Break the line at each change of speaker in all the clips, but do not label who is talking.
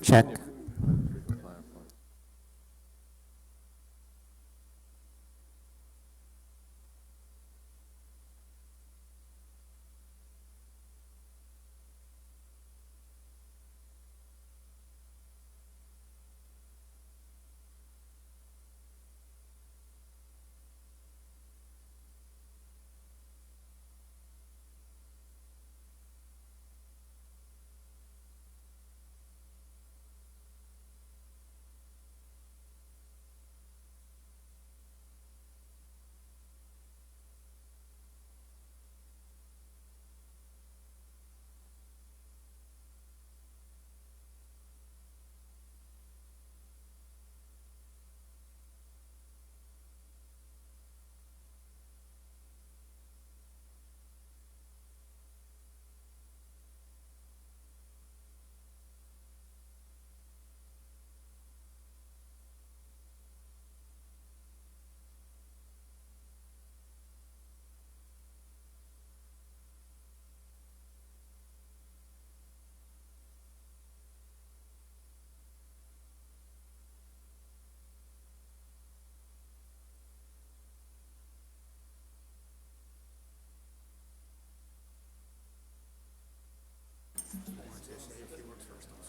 Check.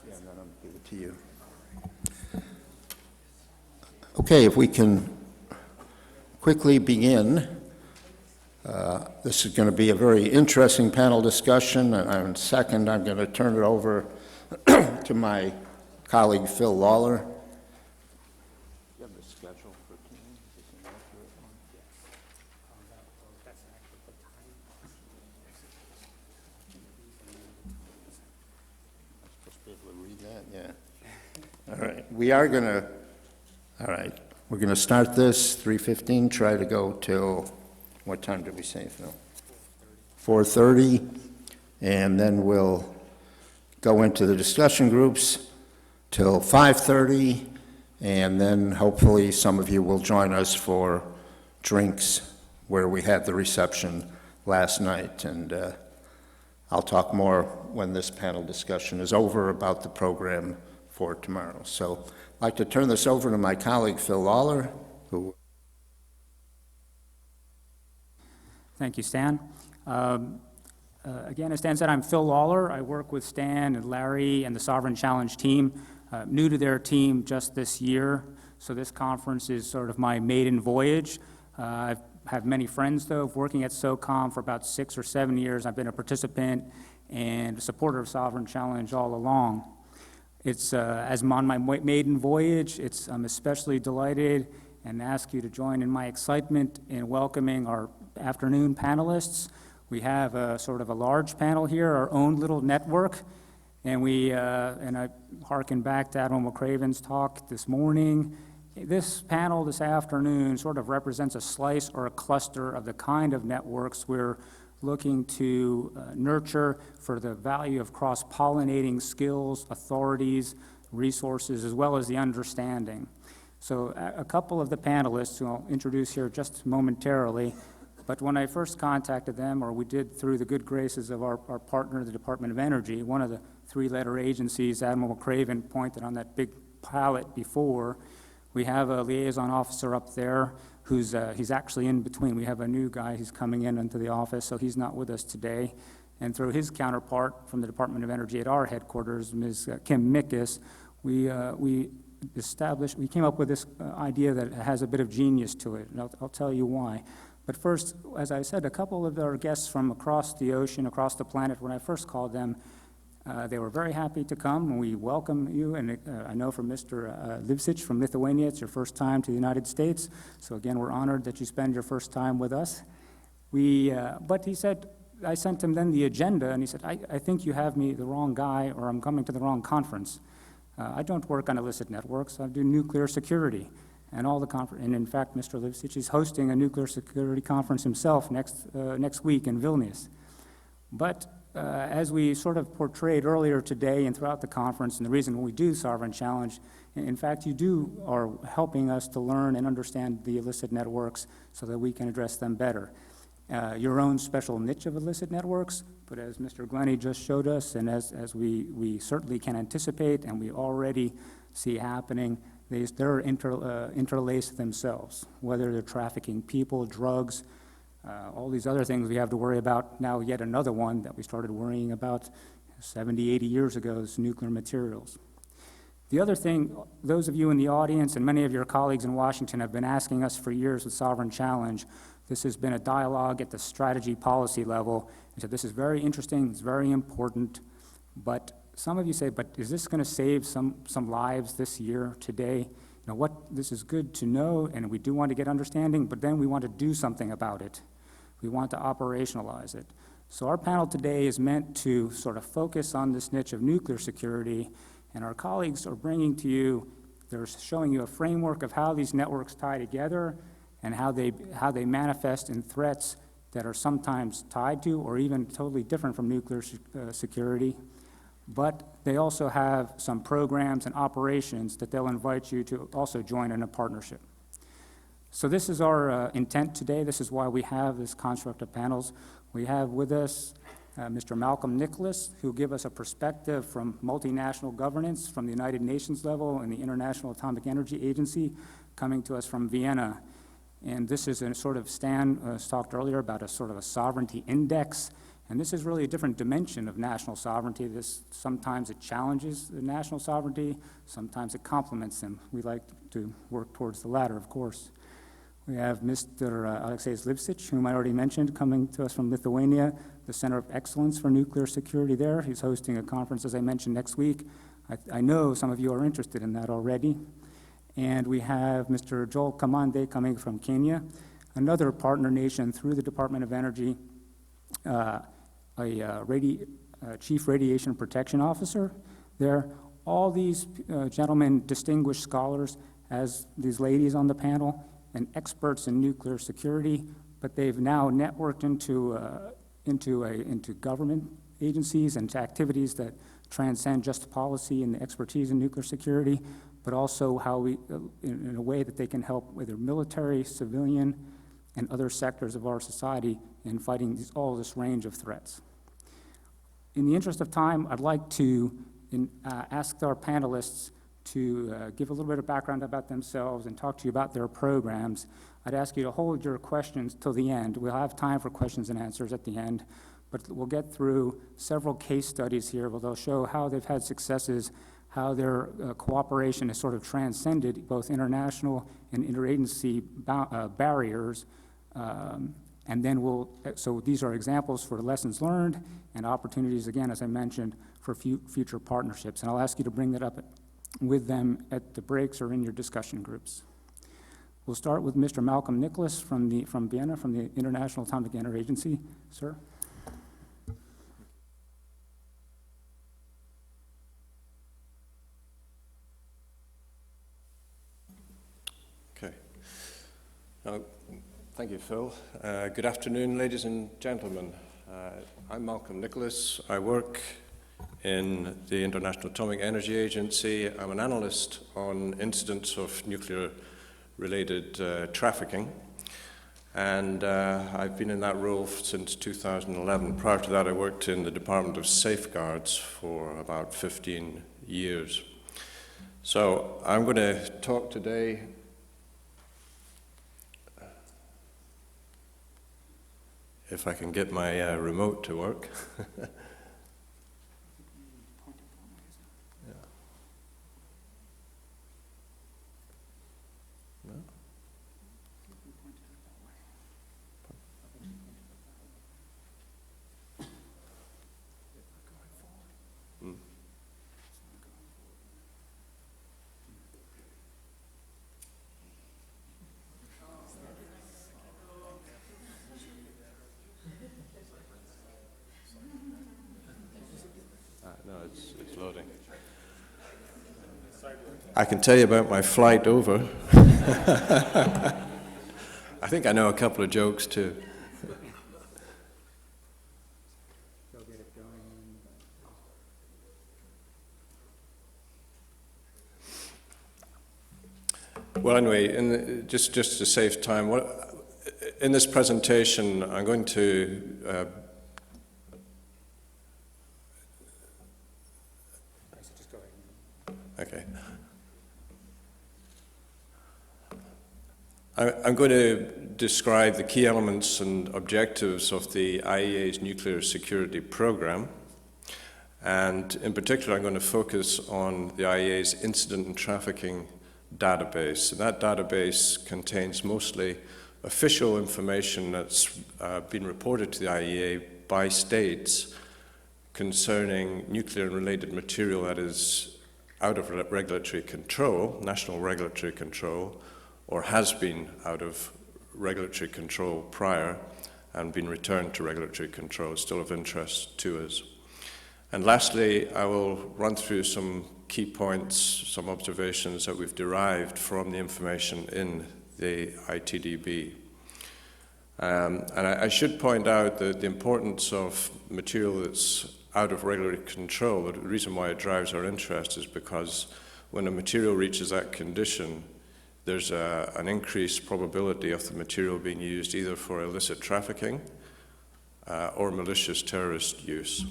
Yeah, and then I'll give it to you. Okay, if we can quickly begin. This is going to be a very interesting panel discussion, and second, I'm going to turn it over to my colleague Phil Lawler. You have the schedule for tonight? Is this an accurate one? I'm supposed to be able to read that? Yeah. All right, we're going to start this 3:15, try to go till, what time did we say, Phil? 4:30, and then we'll go into the discussion groups till 5:30, and then hopefully some of you will join us for drinks where we had the reception last night, and I'll talk more when this panel discussion is over about the program for tomorrow. So I'd like to turn this over to my colleague Phil Lawler, who...
Thank you, Stan. Again, as Stan said, I'm Phil Lawler. I work with Stan and Larry and the Sovereign Challenge team. New to their team just this year, so this conference is sort of my maiden voyage. I have many friends, though, working at SOCOM for about 6 or 7 years. I've been a participant and a supporter of Sovereign Challenge all along. It's as I'm on my maiden voyage, I'm especially delighted and ask you to join in my excitement in welcoming our afternoon panelists. We have a sort of a large panel here, our own little network, and and I hearken back to Admiral McCraven's talk this morning. This panel this afternoon sort of represents a slice or a cluster of the kind of networks we're looking to nurture for the value of cross-pollinating skills, authorities, resources, as well as the understanding. So a couple of the panelists, who I'll introduce here just momentarily, but when I first contacted them, or we did through the good graces of our partner, the Department of Energy, one of the 3-letter agencies Admiral McCraven pointed on that big palette before, we have a liaison officer up there he's actually in between. We have a new guy who's coming into the office, so he's not with us today. And through his counterpart from the Department of Energy at our headquarters, Ms. Kim Mickus, we came up with this idea that has a bit of genius to it, and I'll tell you why. But first, as I said, a couple of our guests from across the ocean, across the planet, when I first called them, they were very happy to come, and we welcome you. And I know from Mr. Livsich from Lithuania, it's your first time to the United States. So again, we're honored that you spend your first time with us. But he said, I sent him then the agenda, and he said, I think you have me the wrong guy, or I'm coming to the wrong conference. I don't work on illicit networks. I do nuclear security. And and in fact, Mr. Livsich is hosting a nuclear security conference himself next week in Vilnius. But as we sort of portrayed earlier today and throughout the conference, and the reason we do Sovereign Challenge, in fact, you are helping us to learn and understand the illicit networks so that we can address them better. your own special niche of illicit networks, but as Mr. Glennie just showed us, and as we certainly can anticipate, and we already see happening, they're interlaced themselves, whether they're trafficking people, drugs, all these other things we have to worry about. Now yet another one that we started worrying about 70, 80 years ago is nuclear materials. The other thing, those of you in the audience and many of your colleagues in Washington have been asking us for years with Sovereign Challenge. This has been a dialogue at the strategy policy level. And so this is very interesting, it's very important, but some of you say, but is this going to save some lives this year, today? You know, this is good to know, and we do want to get understanding, but then we want to do something about it. We want to operationalize it. So our panel today is meant to sort of focus on this niche of nuclear security, and our colleagues are bringing to you, they're showing you a framework of how these networks tie together and how they manifest in threats that are sometimes tied to or even totally different from nuclear security. But they also have some programs and operations that they'll invite you to also join in a partnership. So this is our intent today. This is why we have this construct of panels. We have with us Mr. Malcolm Nicholas, who will give us a perspective from multinational governance, from the United Nations level and the International Atomic Energy Agency, coming to us from Vienna. And this is a sort of, Stan talked earlier about a sort of a sovereignty index. And this is really a different dimension of national sovereignty. Sometimes it challenges the national sovereignty, sometimes it complements them. We like to work towards the latter, of course. We have Mr. Aleksejs Lipšić, whom I already mentioned, coming to us from Lithuania, the Center of Excellence for Nuclear Security there. He's hosting a conference, as I mentioned, next week. I know some of you are interested in that already. And we have Mr. Joel Kamande coming from Kenya, another partner nation through the Department of Energy, Chief Radiation Protection Officer there. All these gentlemen, distinguished scholars, as these ladies on the panel, and experts in nuclear security, but they've now networked into government agencies and to activities that transcend just policy and the expertise in nuclear security, but also how we, in a way that they can help whether military, civilian, and other sectors of our society in fighting all this range of threats. In the interest of time, I'd like to ask our panelists to give a little bit of background about themselves and talk to you about their programs. I'd ask you to hold your questions till the end. We'll have time for questions and answers at the end, but we'll get through several case studies here where they'll show how they've had successes, how their cooperation has sort of transcended both international and interagency barriers. And then so these are examples for lessons learned and opportunities, again, as I mentioned, for future partnerships. And I'll ask you to bring that up with them at the breaks or in your discussion groups. We'll start with Mr. Malcolm Nicholas from Vienna, from the International Atomic Energy Agency. Sir.
Okay. Thank you, Phil. Good afternoon, ladies and gentlemen. I'm Malcolm Nicholas. I work in the International Atomic Energy Agency. I'm an analyst on incidents of nuclear-related trafficking, and I've been in that role since 2011. Prior to that, I worked in the Department of Safeguards for about 15 years. So I'm going to talk today if I can get my remote to work. No, it's loading. I can tell you about my flight over. I think I know a couple of jokes too. Well, anyway, just to save time, in this presentation, I'm going to okay. I'm going to describe the key elements and objectives of the IEA's nuclear security program. And in particular, I'm going to focus on the IEA's incident and trafficking database. And that database contains mostly official information that's been reported to the IEA by states concerning nuclear and related material that is out of regulatory control, national regulatory control, or has been out of regulatory control prior and been returned to regulatory control, still of interest to us. And lastly, I will run through some key points, some observations that we've derived from the information in the ITDB. And I should point out that the importance of material that's out of regulatory control, the reason why it drives our interest is because when a material reaches that condition, there's an increased probability of the material being used either for illicit trafficking or malicious terrorist use.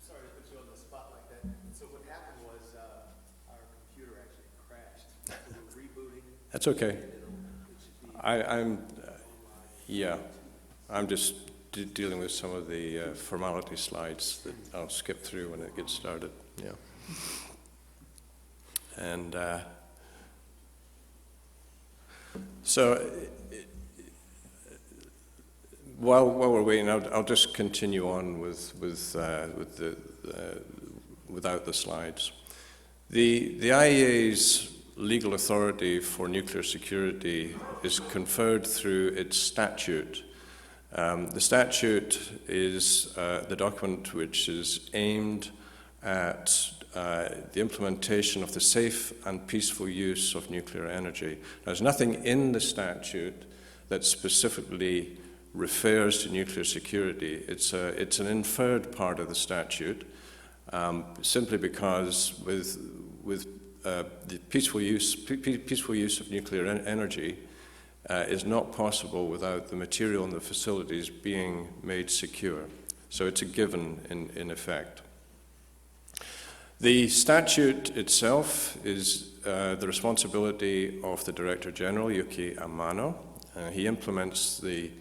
Sorry to put you on the spot like that. So what happened was our computer actually crashed. So we're rebooting.
That's okay. I'm just dealing with some of the formality slides that I'll skip through when it gets started. Yeah. And so while we're waiting, I'll just continue on without the slides. The IEA's legal authority for nuclear security is conferred through its statute. The statute is the document which is aimed at the implementation of the safe and peaceful use of nuclear energy. There's nothing in the statute that specifically refers to nuclear security. It's an inferred part of the statute, simply because with the peaceful use of nuclear energy is not possible without the material and the facilities being made secure. So it's a given in effect. The statute itself is the responsibility of the Director General, Yuki Amano. He implements the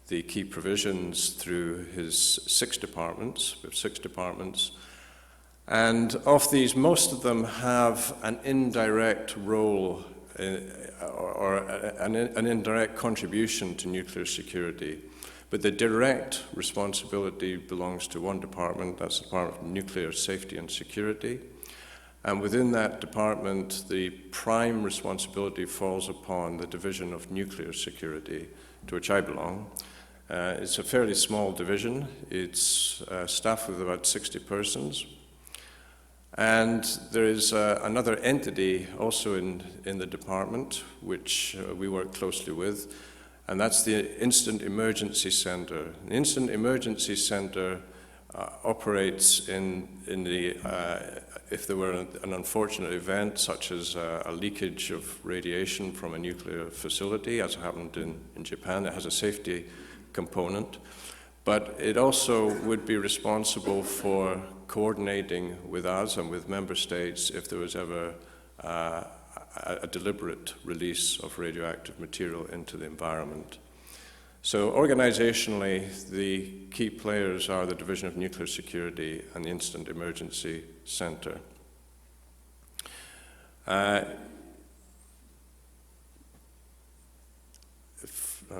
key provisions through his 6 departments. We have 6 departments. And of these, most of them have an indirect role or an indirect contribution to nuclear security. But the direct responsibility belongs to one department, that's the Department of Nuclear Safety and Security. And within that department, the prime responsibility falls upon the Division of Nuclear Security, to which I belong. It's a fairly small division. It's staffed with about 60 persons. And there is another entity also in the department, which we work closely with, and that's the Instant Emergency Center. The Instant Emergency Center operates in the, if there were an unfortunate event, such as a leakage of radiation from a nuclear facility, as happened in Japan. It has a safety component, but it also would be responsible for coordinating with us and with member states if there was ever a deliberate release of radioactive material into the environment. So organizationally, the key players are the Division of Nuclear Security and the Instant Emergency Center. I'm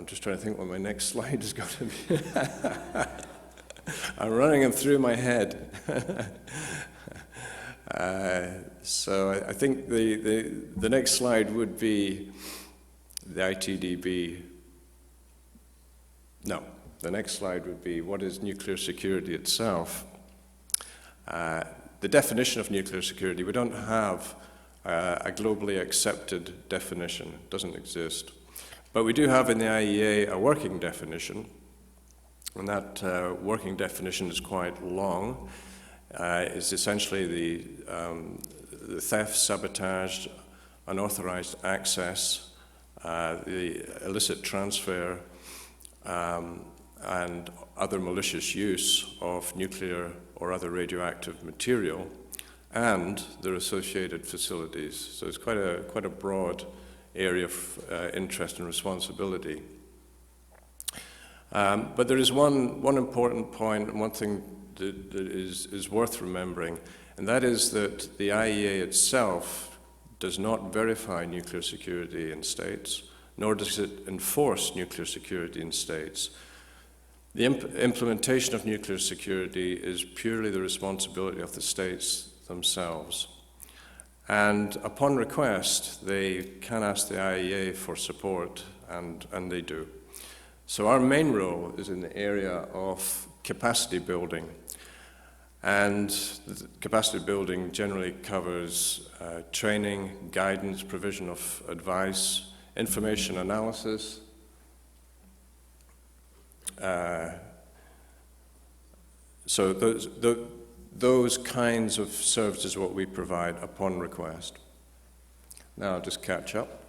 just trying to think what my next slide is going to be. I'm running them through my head. So I think the next slide would be the ITDB. No, the next slide would be what is nuclear security itself. The definition of nuclear security, we don't have a globally accepted definition. It doesn't exist. But we do have in the IEA a working definition, and that working definition is quite long. It's essentially the theft, sabotage, unauthorized access, the illicit transfer and other malicious use of nuclear or other radioactive material, and their associated facilities. So it's quite a broad area of interest and responsibility. But there is one important point, and one thing that is worth remembering, and that is that the IAEA itself does not verify nuclear security in states, nor does it enforce nuclear security in states. The implementation of nuclear security is purely the responsibility of the states themselves. And upon request, they can ask the IAEA for support, and they do. So our main role is in the area of capacity building. And the capacity building generally covers training, guidance, provision of advice, information analysis, so those kinds of services are what we provide upon request. Now I'll just catch up.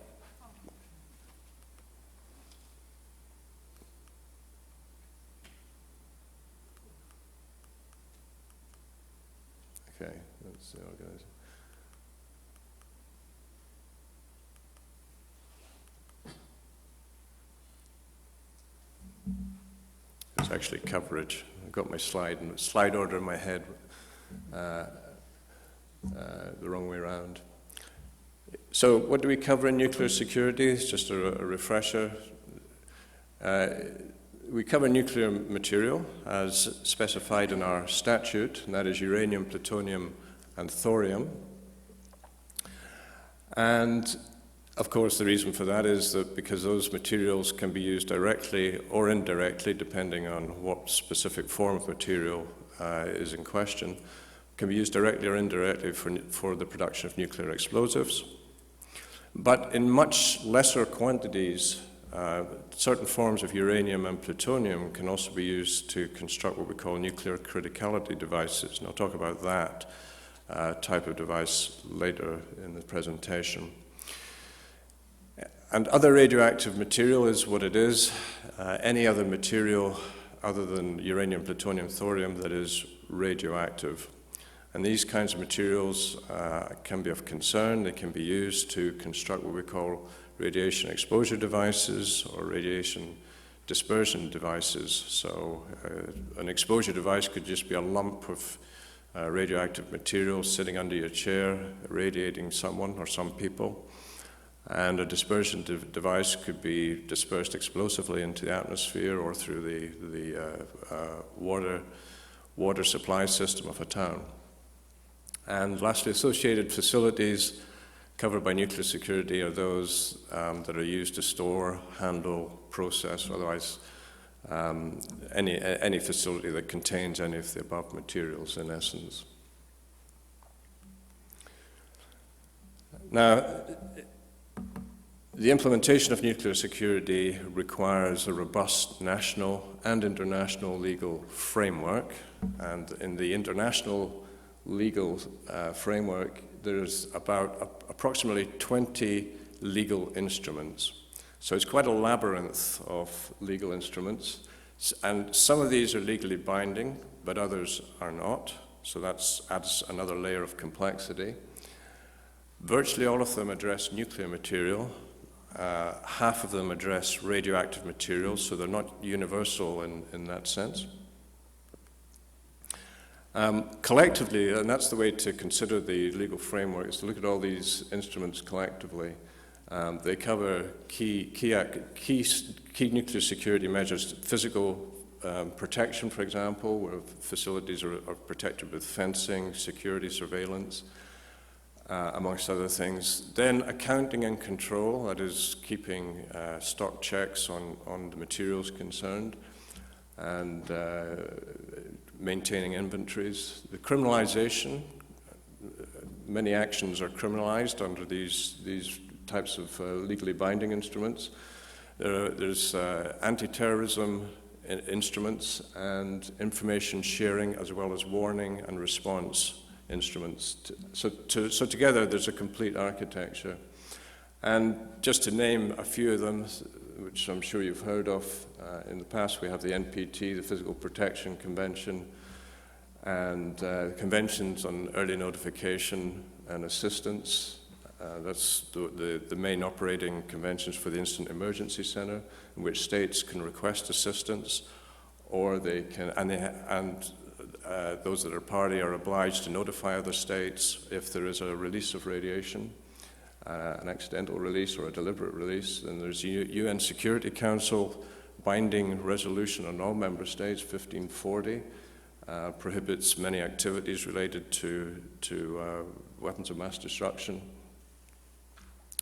Okay, let's see how it goes. It's actually coverage. I've got my slide order in my head the wrong way around. So what do we cover in nuclear security? It's just a refresher. We cover nuclear material as specified in our statute, and that is uranium, plutonium, and thorium. And of course, the reason for that is that because those materials can be used directly or indirectly, depending on what specific form of material is in question, can be used directly or indirectly for the production of nuclear explosives. But in much lesser quantities, certain forms of uranium and plutonium can also be used to construct what we call nuclear criticality devices. And I'll talk about that type of device later in the presentation. And other radioactive material is what it is. Any other material other than uranium, plutonium, thorium that is radioactive. And these kinds of materials can be of concern. They can be used to construct what we call radiation exposure devices or radiation dispersion devices. So an exposure device could just be a lump of radioactive material sitting under your chair, irradiating someone or some people. And a dispersion device could be dispersed explosively into the atmosphere or through the water supply system of a town. And lastly, associated facilities covered by nuclear security are those that are used to store, handle, process, or otherwise any facility that contains any of the above materials in essence. Now, the implementation of nuclear security requires a robust national and international legal framework. And in the international legal framework, there's about approximately 20 legal instruments. So it's quite a labyrinth of legal instruments. And some of these are legally binding, but others are not. So that adds another layer of complexity. Virtually all of them address nuclear material. Half of them address radioactive materials, so they're not universal in that sense. Collectively, and that's the way to consider the legal framework, is to look at all these instruments collectively. They cover key nuclear security measures, physical protection, for example, where facilities are protected with fencing, security, surveillance, amongst other things. Then accounting and control, that is keeping stock checks on the materials concerned, and maintaining inventories. The criminalization, many actions are criminalized under these types of legally binding instruments. There's anti-terrorism instruments and information sharing, as well as warning and response instruments. So together there's a complete architecture. And just to name a few of them, which I'm sure you've heard of in the past, we have the NPT, the Physical Protection Convention, and conventions on early notification and assistance. That's the main operating conventions for the Instant Emergency Center, in which states can request assistance, or they can, those that are party are obliged to notify other states if there is a release of radiation, an accidental release or a deliberate release. Then there's UN Security Council binding resolution on all member states, 1540, prohibits many activities related to weapons of mass destruction,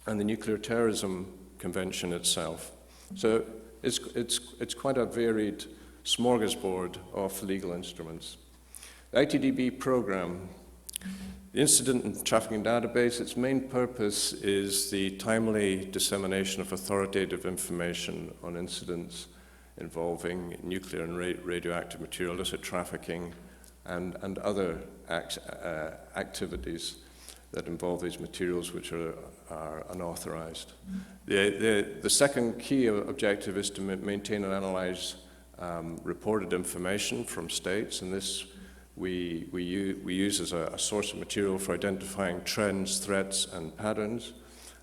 and the Nuclear Terrorism Convention itself. So it's quite a varied smorgasbord of legal instruments. The ITDB program, the Incident and Trafficking Database, its main purpose is the timely dissemination of authoritative information on incidents involving nuclear and radioactive material, illicit trafficking, and other activities that involve these materials which are unauthorized. The second key objective is to maintain and analyze reported information from states, and this we use as a source of material for identifying trends, threats, and patterns,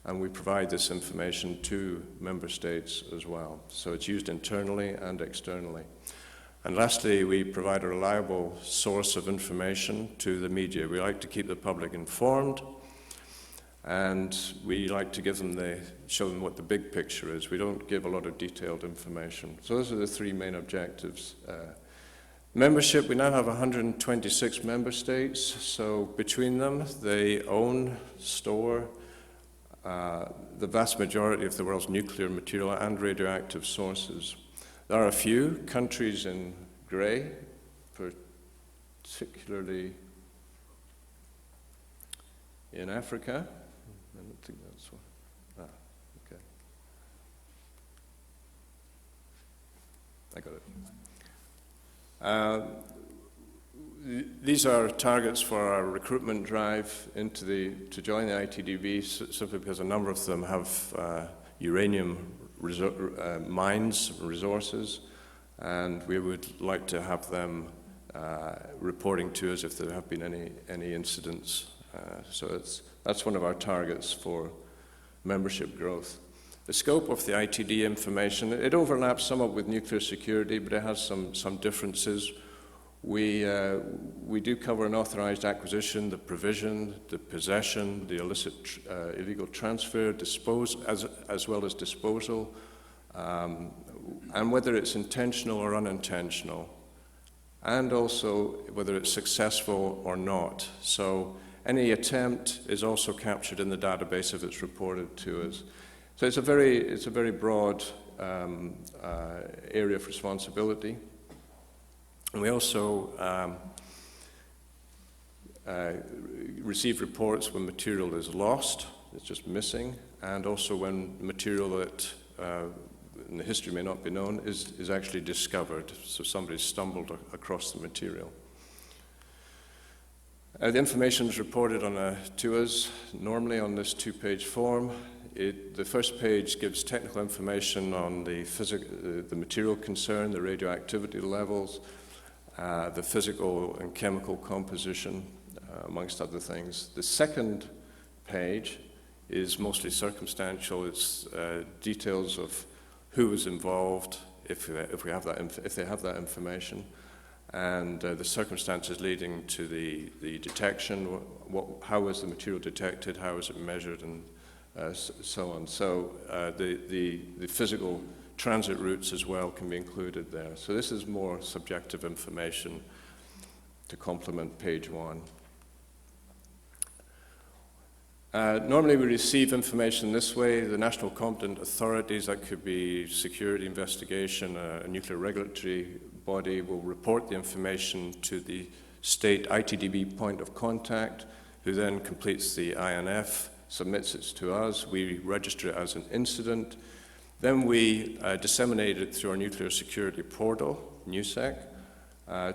and we provide this information to member states as well. So it's used internally and externally. And lastly, we provide a reliable source of information to the media. We like to keep the public informed, and we like to show them what the big picture is. We don't give a lot of detailed information. So those are the three main objectives. Membership, we now have 126 member states, so between them, they own, store the vast majority of the world's nuclear material and radioactive sources. There are a few countries in gray, particularly in Africa. I don't think that's one. Okay. I got it. These are targets for our recruitment drive to join the ITDB, simply because a number of them have uranium mines, resources, and we would like to have them reporting to us if there have been any incidents. So that's one of our targets for membership growth. The scope of the ITD information, it overlaps somewhat with nuclear security, but it has some differences. We do cover unauthorized acquisition, the provision, the possession, the illicit, illegal transfer, as well as disposal, and whether it's intentional or unintentional, and also whether it's successful or not. So any attempt is also captured in the database if it's reported to us. So it's a very broad area of responsibility. And we also receive reports when material is lost, it's just missing, and also when material that in the history may not be known is actually discovered, so somebody stumbled across the material. The information is reported to us normally on this two-page form. The first page gives technical information on the material concerned, the radioactivity levels, the physical and chemical composition, amongst other things. The second page is mostly circumstantial. It's details of who was involved, if they have that information, and the circumstances leading to the detection. How was the material detected? How was it measured, and so on. So the physical transit routes as well can be included there. So this is more subjective information to complement page 1. Normally we receive information this way. The national competent authorities, that could be security investigation, a nuclear regulatory body, will report the information to the state ITDB point of contact, who then completes the INF, submits it to us. We register it as an incident. Then we disseminate it through our nuclear security portal, NUSEC,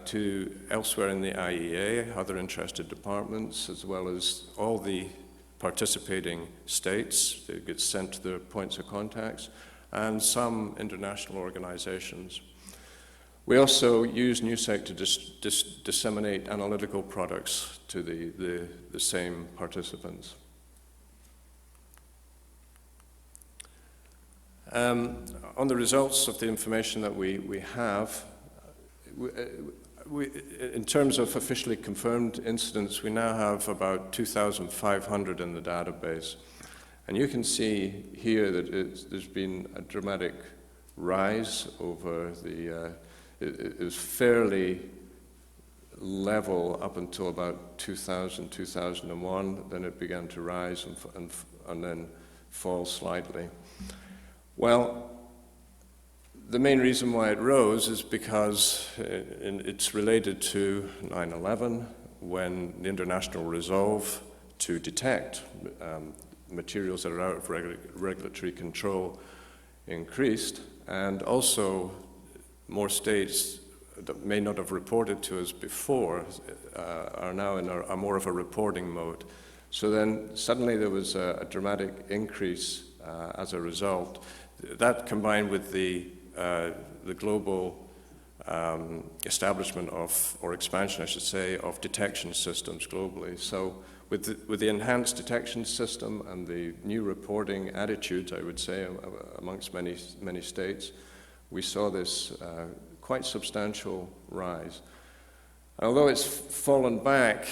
to elsewhere in the IEA, other interested departments, as well as all the participating states. It gets sent to their points of contacts, and some international organizations. We also use NUSEC to disseminate analytical products to the same participants. On the results of the information that we have, in terms of officially confirmed incidents, we now have about 2,500 in the database. And you can see here that there's been a dramatic rise over the, it was fairly level up until about 2000, 2001, then it began to rise and then fall slightly. Well, the main reason why it rose is because it's related to 9/11, when the international resolve to detect materials that are out of regulatory control increased, and also more states that may not have reported to us before are now in a more of a reporting mode. So then suddenly there was a dramatic increase as a result. That combined with the global establishment of, or expansion I should say, of detection systems globally. So with the enhanced detection system and the new reporting attitudes, I would say, amongst many states, we saw this quite substantial rise. Although it's fallen back,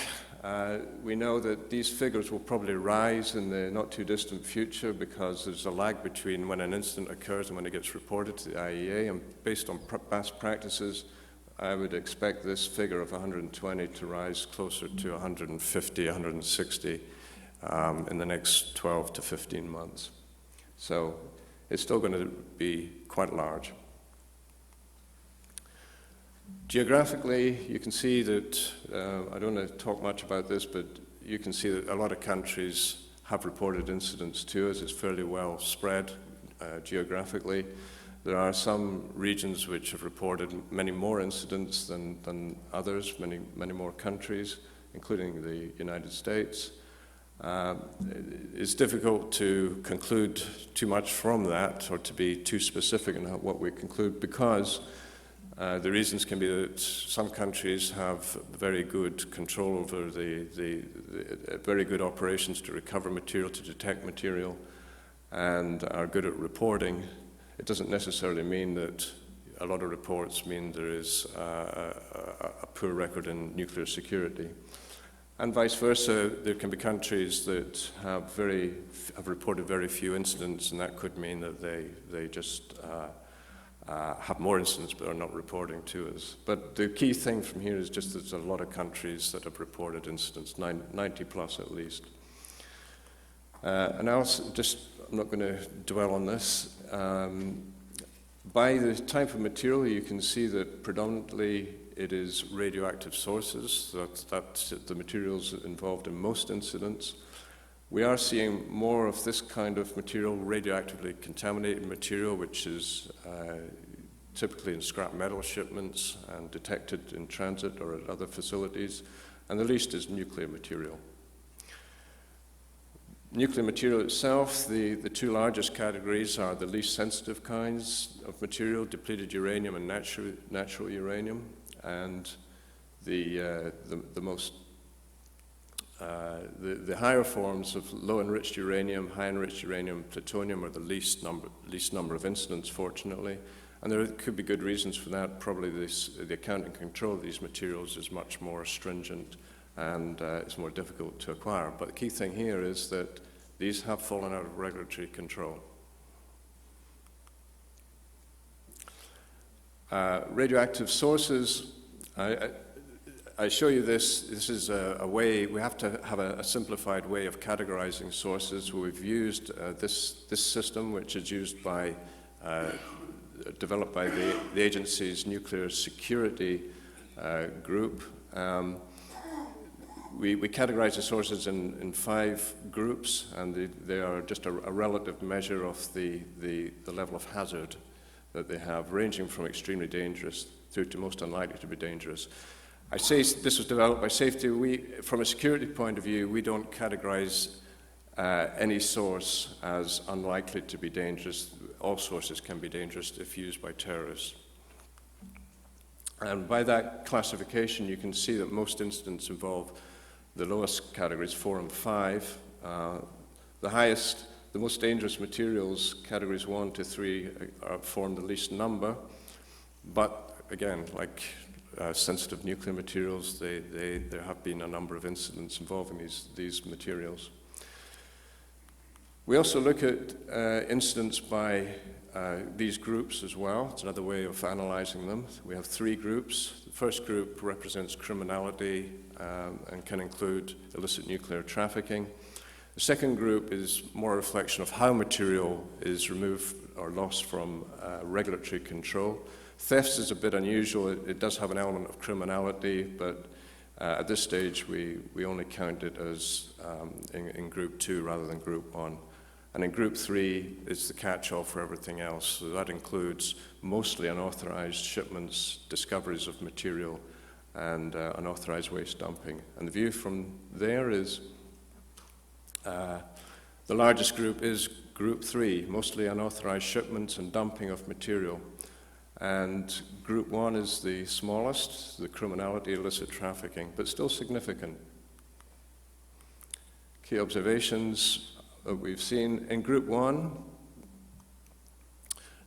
we know that these figures will probably rise in the not too distant future, because there's a lag between when an incident occurs and when it gets reported to the IEA, and based on past practices, I would expect this figure of 120 to rise closer to 150, 160 in the next 12 to 15 months. So it's still going to be quite large. Geographically, you can see that, I don't want to talk much about this, but you can see that a lot of countries have reported incidents to us. It's fairly well spread geographically. There are some regions which have reported many more incidents than others, many more countries, including the United States. It's difficult to conclude too much from that, or to be too specific in what we conclude, because the reasons can be that some countries have very good control over the very good operations to recover material, to detect material, and are good at reporting. It doesn't necessarily mean that a lot of reports mean there is a poor record in nuclear security. And vice versa, there can be countries that have reported very few incidents, and that could mean that they just have more incidents but are not reporting to us. But the key thing from here is just that there's a lot of countries that have reported incidents, 90 plus at least. And I also I'm not going to dwell on this. By the type of material, you can see that predominantly it is radioactive sources. That's the materials involved in most incidents. We are seeing more of this kind of material, radioactively contaminated material, which is typically in scrap metal shipments and detected in transit or at other facilities, and the least is nuclear material. Nuclear material itself, the two largest categories are the least sensitive kinds of material, depleted uranium and natural uranium, and the higher forms of low enriched uranium, high enriched uranium, plutonium are the least number of incidents, fortunately, and there could be good reasons for that. Probably the account and control of these materials is much more stringent, and it's more difficult to acquire. But the key thing here is that these have fallen out of regulatory control. Radioactive sources, I show you this. This is a way, we have to have a simplified way of categorizing sources. We've used this system, which is used by, developed by the agency's nuclear security group. We categorize the sources in 5 groups, and they are just a relative measure of the level of hazard that they have, ranging from extremely dangerous through to most unlikely to be dangerous. I say this was developed by safety. From a security point of view, we don't categorize any source as unlikely to be dangerous. All sources can be dangerous if used by terrorists. And by that classification, you can see that most incidents involve the lowest categories, 4 and 5. The highest, the most dangerous materials, categories 1 to 3, form the least number. But again, like sensitive nuclear materials, there have been a number of incidents involving these materials. We also look at incidents by these groups as well. It's another way of analyzing them. We have 3 groups. The first group represents criminality and can include illicit nuclear trafficking. The second group is more a reflection of how material is removed or lost from regulatory control. Thefts is a bit unusual. It does have an element of criminality, but at this stage we only count it as in Group 2 rather than Group 1. And in Group 3, it's the catch-all for everything else. So that includes mostly unauthorized shipments, discoveries of material, and unauthorized waste dumping. And the view from there is the largest group is Group 3, mostly unauthorized shipments and dumping of material. And Group 1 is the smallest, the criminality, illicit trafficking, but still significant. Key observations that we've seen in Group 1,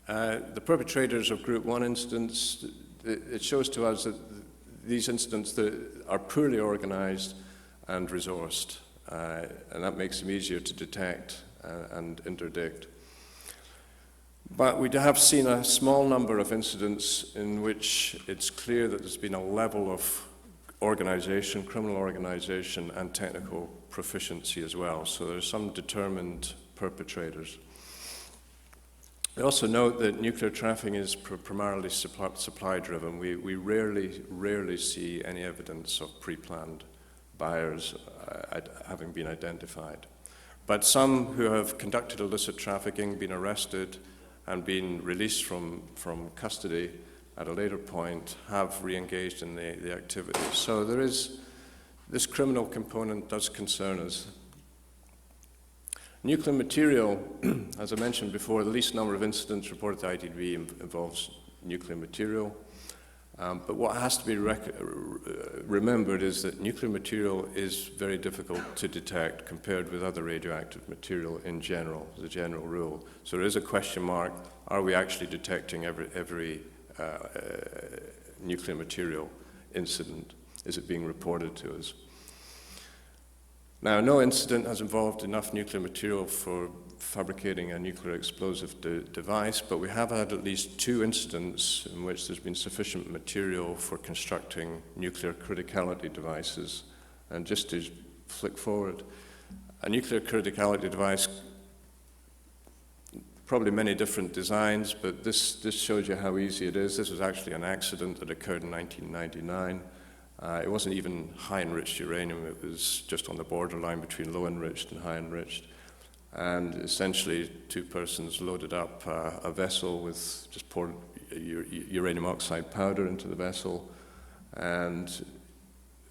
the perpetrators of Group 1 incidents, it shows to us that these incidents that are poorly organized and resourced, and that makes them easier to detect and interdict. But we have seen a small number of incidents in which it's clear that there's been a level of organization, criminal organization, and technical proficiency as well. So there's some determined perpetrators. We also note that nuclear trafficking is primarily supply-driven. We rarely see any evidence of pre-planned buyers having been identified. But some who have conducted illicit trafficking, been arrested, and been released from custody at a later point have re-engaged in the activity. So there is, this criminal component does concern us. Nuclear material, as I mentioned before, the least number of incidents reported to ITV involves nuclear material. But what has to be remembered is that nuclear material is very difficult to detect compared with other radioactive material in general, as a general rule. So there is a question mark, are we actually detecting every nuclear material incident? Is it being reported to us? Now, no incident has involved enough nuclear material for fabricating a nuclear explosive device, but we have had at least 2 incidents in which there's been sufficient material for constructing nuclear criticality devices. And just to flick forward, a nuclear criticality device, probably many different designs, but this shows you how easy it is. This was actually an accident that occurred in 1999. It wasn't even high-enriched uranium. It was just on the borderline between low-enriched and high-enriched. And essentially, 2 persons loaded up a vessel with, just poured uranium oxide powder into the vessel, and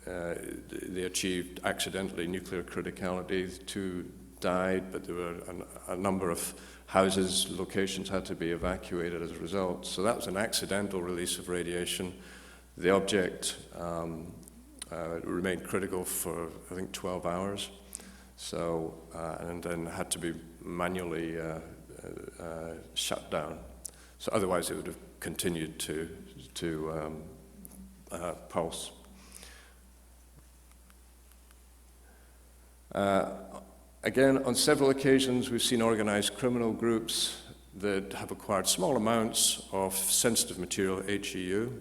they achieved accidentally nuclear criticality. 2 died, but there were a number of houses, locations had to be evacuated as a result. So that was an accidental release of radiation. The object remained critical for, I think, 12 hours. So, and then had to be manually shut down. So otherwise it would have continued to pulse. Again, on several occasions we've seen organized criminal groups that have acquired small amounts of sensitive material, HEU.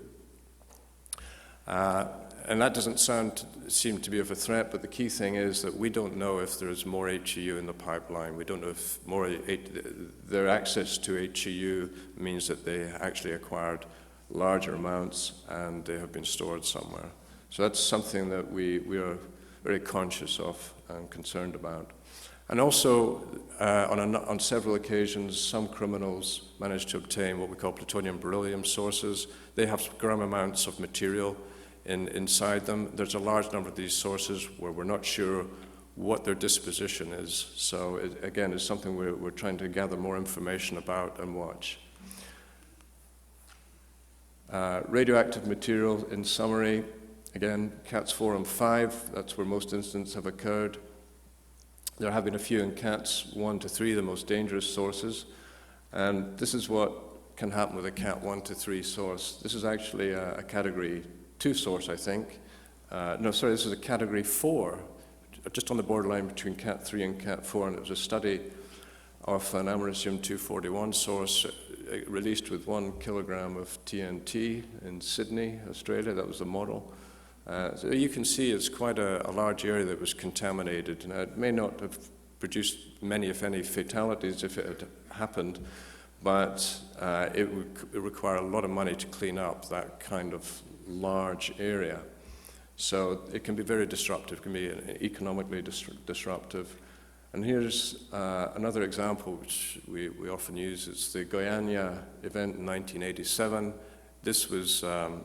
And that doesn't seem to be of a threat, but the key thing is that we don't know if there's more HEU in the pipeline. We don't know if their access to HEU means that they actually acquired larger amounts and they have been stored somewhere. So that's something that we are very conscious of and concerned about. And also, on several occasions, some criminals managed to obtain what we call plutonium-beryllium sources. They have gram amounts of material inside them. There's a large number of these sources where we're not sure what their disposition is. So again, it's something we're trying to gather more information about and watch. Radioactive material, in summary, again, CATS 4 and 5, that's where most incidents have occurred. There have been a few in CATS 1 to 3, the most dangerous sources. And this is what can happen with a CAT 1 to 3 source. This is actually a Category 2 source, I think. This is a Category 4, just on the borderline between CAT 3 and CAT 4, and it was a study of an americium-241 source released with 1 kilogram of TNT in Sydney, Australia. That was the model. So you can see it's quite a large area that was contaminated. Now, it may not have produced many, if any, fatalities if it had happened, but it would require a lot of money to clean up that kind of large area. So it can be very disruptive, it can be economically disruptive. And here's another example which we often use. It's the Goiânia event in 1987. This was,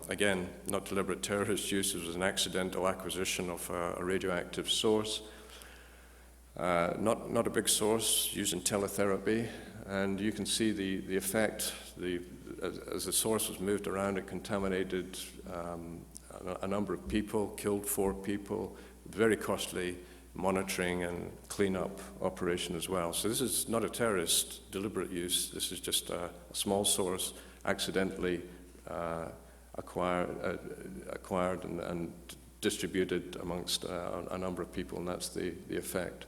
again, not deliberate terrorist use. It was an accidental acquisition of a radioactive source. Not a big source, used in teletherapy. And you can see the effect. As the source was moved around, it contaminated a number of people, killed 4 people, very costly monitoring and cleanup operation as well. So this is not a terrorist deliberate use. This is just a small source accidentally acquired and distributed amongst a number of people, and that's the effect.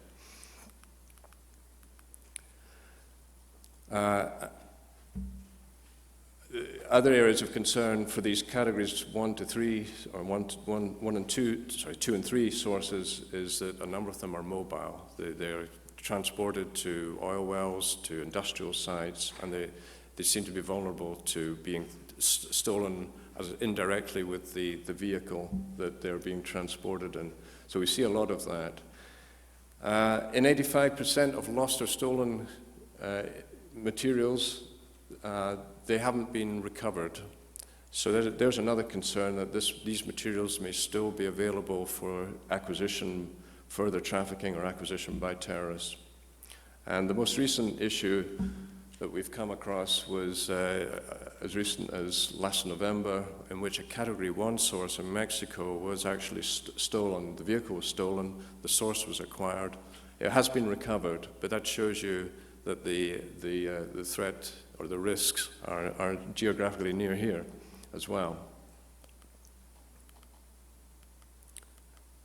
Other areas of concern for these categories 1 to 3, or 2 and 3 sources, is that a number of them are mobile. They're transported to oil wells, to industrial sites, and they seem to be vulnerable to being stolen indirectly with the vehicle that they're being transported in. So we see a lot of that. In 85% of lost or stolen materials, they haven't been recovered. So there's another concern that these materials may still be available for acquisition, further trafficking or acquisition by terrorists. And the most recent issue that we've come across was as recent as last November, in which a Category 1 source in Mexico was actually stolen. The vehicle was stolen, the source was acquired. It has been recovered, but that shows you that the threat or the risks are geographically near here as well.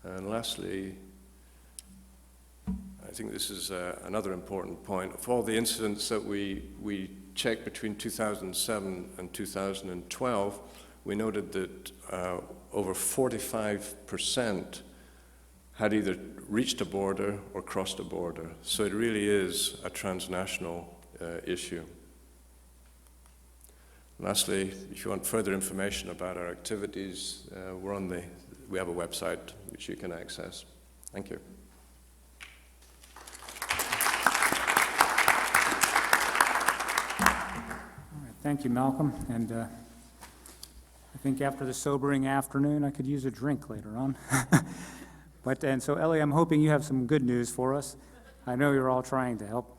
And lastly, I think this is another important point. Of all the incidents that we checked between 2007 and 2012, we noted that over 45% had either reached a border or crossed a border. So it really is a transnational issue. Lastly, if you want further information about our activities, we have a website which you can access. Thank you.
All right, thank you, Malcolm. And I think after the sobering afternoon, I could use a drink later on. And so, Ellie, I'm hoping you have some good news for us. I know you're all trying to help.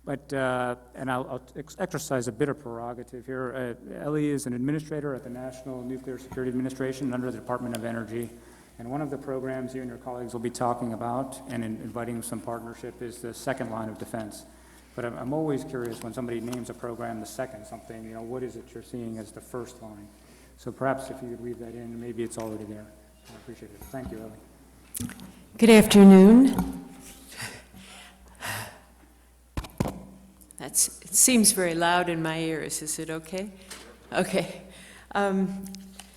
But, and I'll exercise a bit of prerogative here. Ellie is an administrator at the National Nuclear Security Administration under the Department of Energy. And one of the programs you and your colleagues will be talking about and inviting some partnership is the second line of defense. But I'm always curious when somebody names a program the second something, what is it you're seeing as the first line? So perhaps if you could weave that in, maybe it's already there. I appreciate it. Thank you, Ellie.
Good afternoon. It seems very loud in my ears. Is it okay? Okay.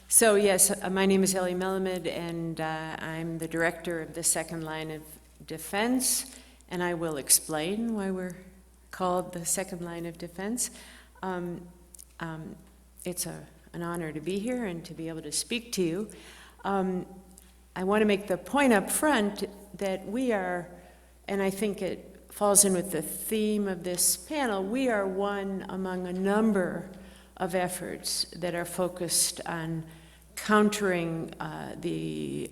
So yes, my name is Ellie Melamed, and I'm the director of the second line of defense, and I will explain why we're called the second line of defense. It's an honor to be here and to be able to speak to you. I want to make the point up front that we are, and I think it falls in with the theme of this panel, we are one among a number of efforts that are focused on countering the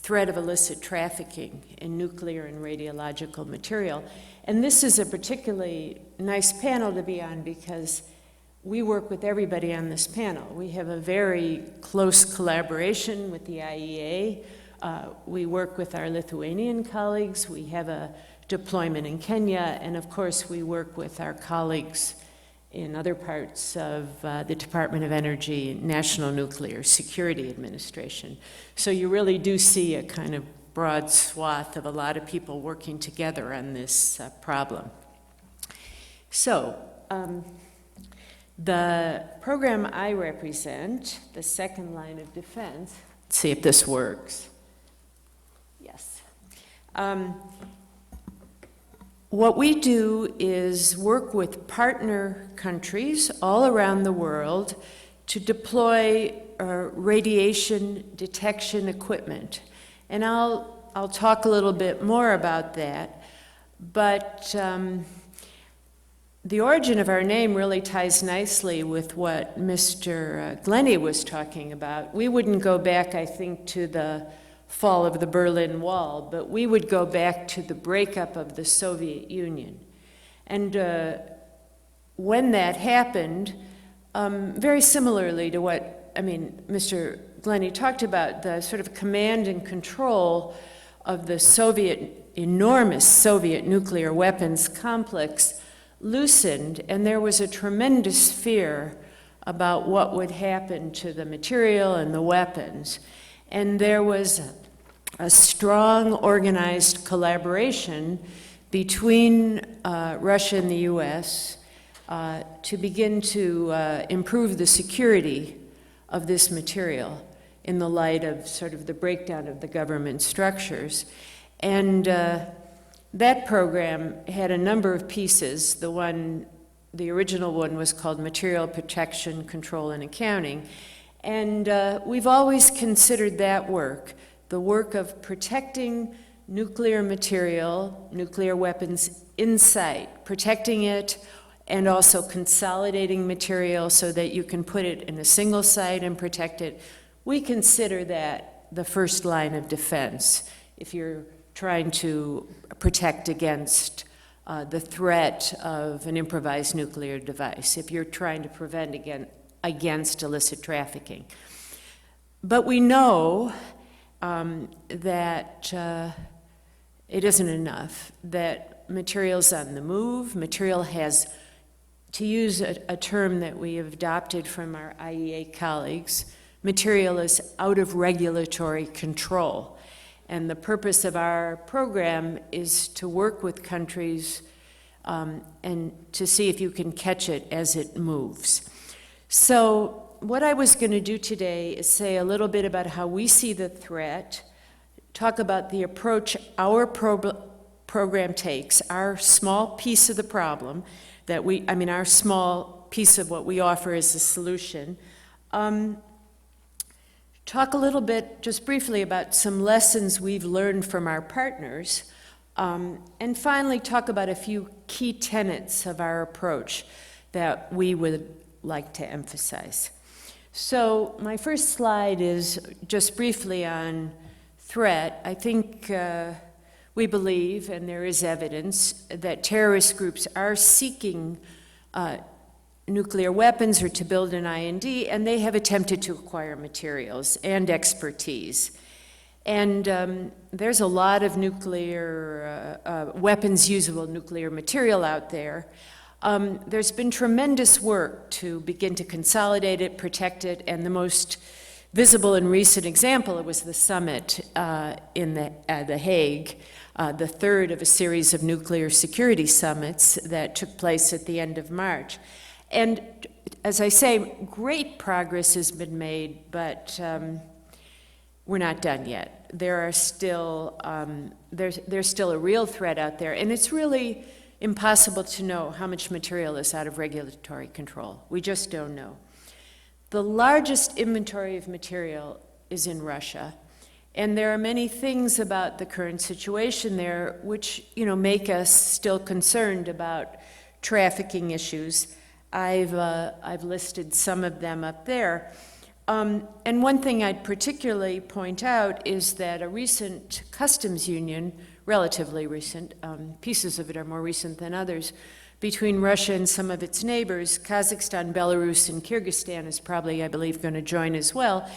threat of illicit trafficking in nuclear and radiological material. And this is a particularly nice panel to be on because we work with everybody on this panel. We have a very close collaboration with the IEA. We work with our Lithuanian colleagues. We have a deployment in Kenya. And of course, we work with our colleagues in other parts of the Department of Energy, National Nuclear Security Administration. So you really do see a kind of broad swath of a lot of people working together on this problem. So, the program I represent, the second line of defense, let's see if this works. Yes. What we do is work with partner countries all around the world to deploy radiation detection equipment. And I'll talk a little bit more about that, but the origin of our name really ties nicely with what Mr. Glennie was talking about. We wouldn't go back, I think, to the fall of the Berlin Wall, but we would go back to the breakup of the Soviet Union. And when that happened, very similarly to what, Mr. Glennie talked about, the sort of command and control of the enormous Soviet nuclear weapons complex loosened, and there was a tremendous fear about what would happen to the material and the weapons. And there was a strong organized collaboration between Russia and the US to begin to improve the security of this material in the light of sort of the breakdown of the government structures. And that program had a number of pieces. The original one was called Material Protection, Control, and Accounting. And we've always considered that work, the work of protecting nuclear material, nuclear weapons in sight, protecting it, and also consolidating material so that you can put it in a single site and protect it. We consider that the first line of defense if you're trying to protect against the threat of an improvised nuclear device, if you're trying to prevent against illicit trafficking. But we know that it isn't enough, that material's on the move, material has, to use a term that we have adopted from our IEA colleagues, material is out of regulatory control. And the purpose of our program is to work with countries and to see if you can catch it as it moves. So what I was going to do today is say a little bit about how we see the threat, talk about the approach our program takes, our small piece of the problem, our small piece of what we offer as a solution. Talk a little bit, just briefly, about some lessons we've learned from our partners, and finally talk about a few key tenets of our approach that we would like to emphasize. So my first slide is just briefly on threat. I think we believe, and there is evidence, that terrorist groups are seeking nuclear weapons or to build an IND, and they have attempted to acquire materials and expertise. And there's a lot of nuclear weapons usable nuclear material out there. There's been tremendous work to begin to consolidate it, protect it, and the most visible and recent example, it was the summit in The Hague, the third of a series of nuclear security summits that took place at the end of March. And as I say, great progress has been made, but we're not done yet. There are still, there's still a real threat out there, and it's really impossible to know how much material is out of regulatory control. We just don't know. The largest inventory of material is in Russia, and there are many things about the current situation there which, make us still concerned about trafficking issues. I've listed some of them up there. And one thing I'd particularly point out is that a recent customs union, relatively recent, pieces of it are more recent than others, between Russia and some of its neighbors, Kazakhstan, Belarus, and Kyrgyzstan is probably, I believe, going to join as well,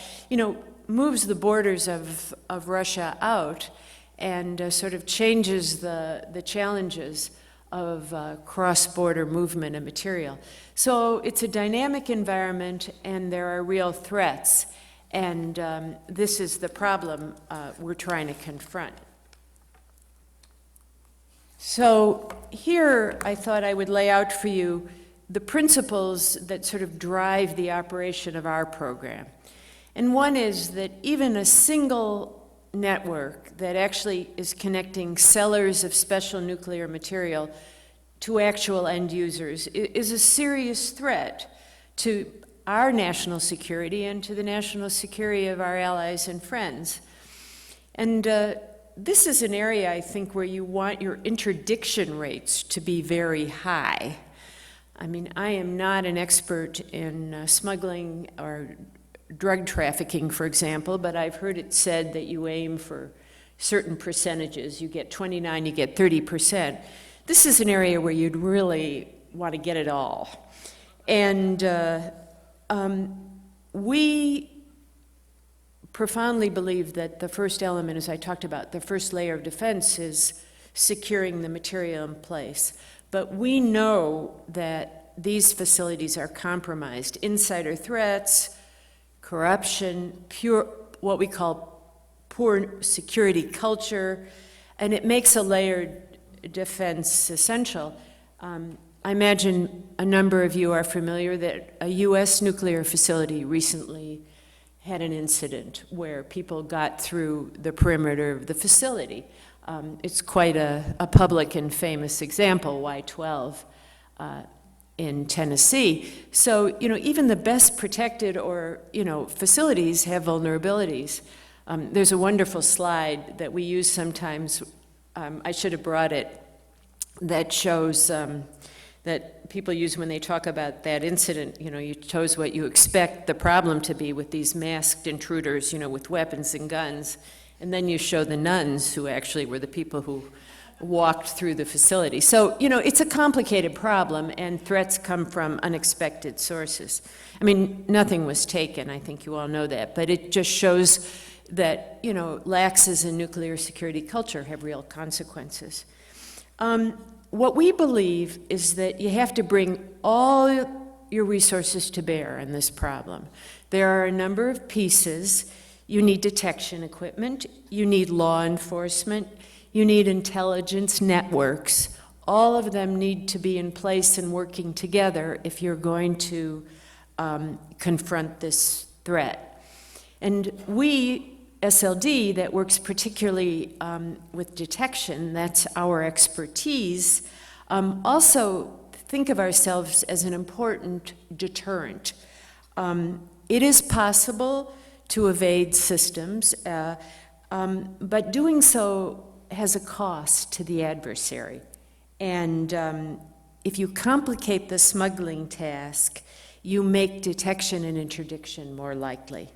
moves the borders of Russia out and sort of changes the challenges of cross-border movement of material. So it's a dynamic environment, and there are real threats, and this is the problem we're trying to confront. So here I thought I would lay out for you the principles that sort of drive the operation of our program. And one is that even a single network that actually is connecting sellers of special nuclear material to actual end users is a serious threat to our national security and to the national security of our allies and friends. And this is an area, I think, where you want your interdiction rates to be very high. I mean, I am not an expert in smuggling or drug trafficking, for example, but I've heard it said that you aim for certain percentages. You get 29, you get 30%. This is an area where you'd really want to get it all. And we profoundly believe that the first element, as I talked about, the first layer of defense is securing the material in place. But we know that these facilities are compromised. Insider threats, corruption, what we call poor security culture, and it makes a layered defense essential. I imagine a number of you are familiar that a U.S. nuclear facility recently had an incident where people got through the perimeter of the facility. It's quite a public and famous example, Y-12 in Tennessee. So, even the best protected or, facilities have vulnerabilities. There's a wonderful slide that we use sometimes, I should have brought it, that shows that people use when they talk about that incident. You chose what you expect the problem to be with these masked intruders, with weapons and guns, and then you show the nuns who actually were the people who walked through the facility. So, it's a complicated problem, and threats come from unexpected sources. I mean, nothing was taken, I think you all know that, but it just shows that, laxes in nuclear security culture have real consequences. What we believe is that you have to bring all your resources to bear on this problem. There are a number of pieces. You need detection equipment, you need law enforcement, you need intelligence networks. All of them need to be in place and working together if you're going to confront this threat. And we, SLD, that works particularly with detection, that's our expertise, also think of ourselves as an important deterrent. It is possible to evade systems, but doing so has a cost to the adversary. And if you complicate the smuggling task, you make detection and interdiction more likely.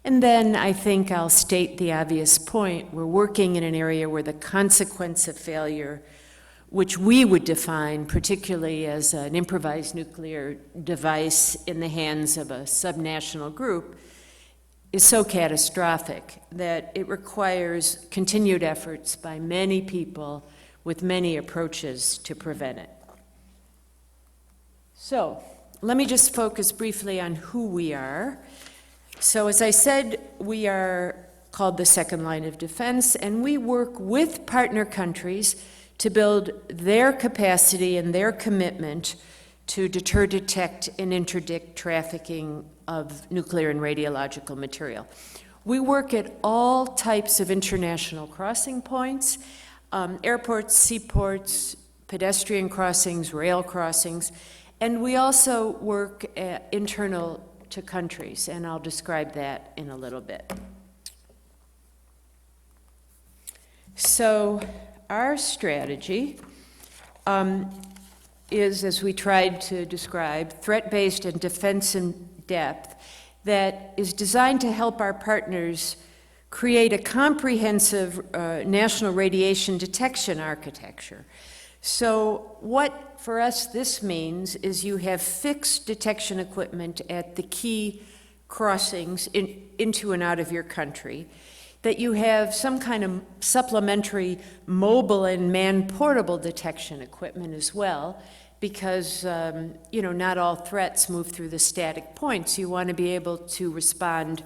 And then I think I'll state the obvious point. We're working in an area where the consequence of failure, which we would define particularly as an improvised nuclear device in the hands of a subnational group, is so catastrophic that it requires continued efforts by many people with many approaches to prevent it. So, let me just focus briefly on who we are. So, as I said, we are called the second line of defense, and we work with partner countries to build their capacity and their commitment to deter, detect, and interdict trafficking of nuclear and radiological material. We work at all types of international crossing points, airports, seaports, pedestrian crossings, rail crossings, and we also work internal to countries, and I'll describe that in a little bit. So our strategy is, as we tried to describe, threat-based and defense in depth, that is designed to help our partners create a comprehensive national radiation detection architecture. So what, for us, this means is you have fixed detection equipment at the key crossings into and out of your country, that you have some kind of supplementary mobile and man-portable detection equipment as well, because, not all threats move through the static points. You want to be able to respond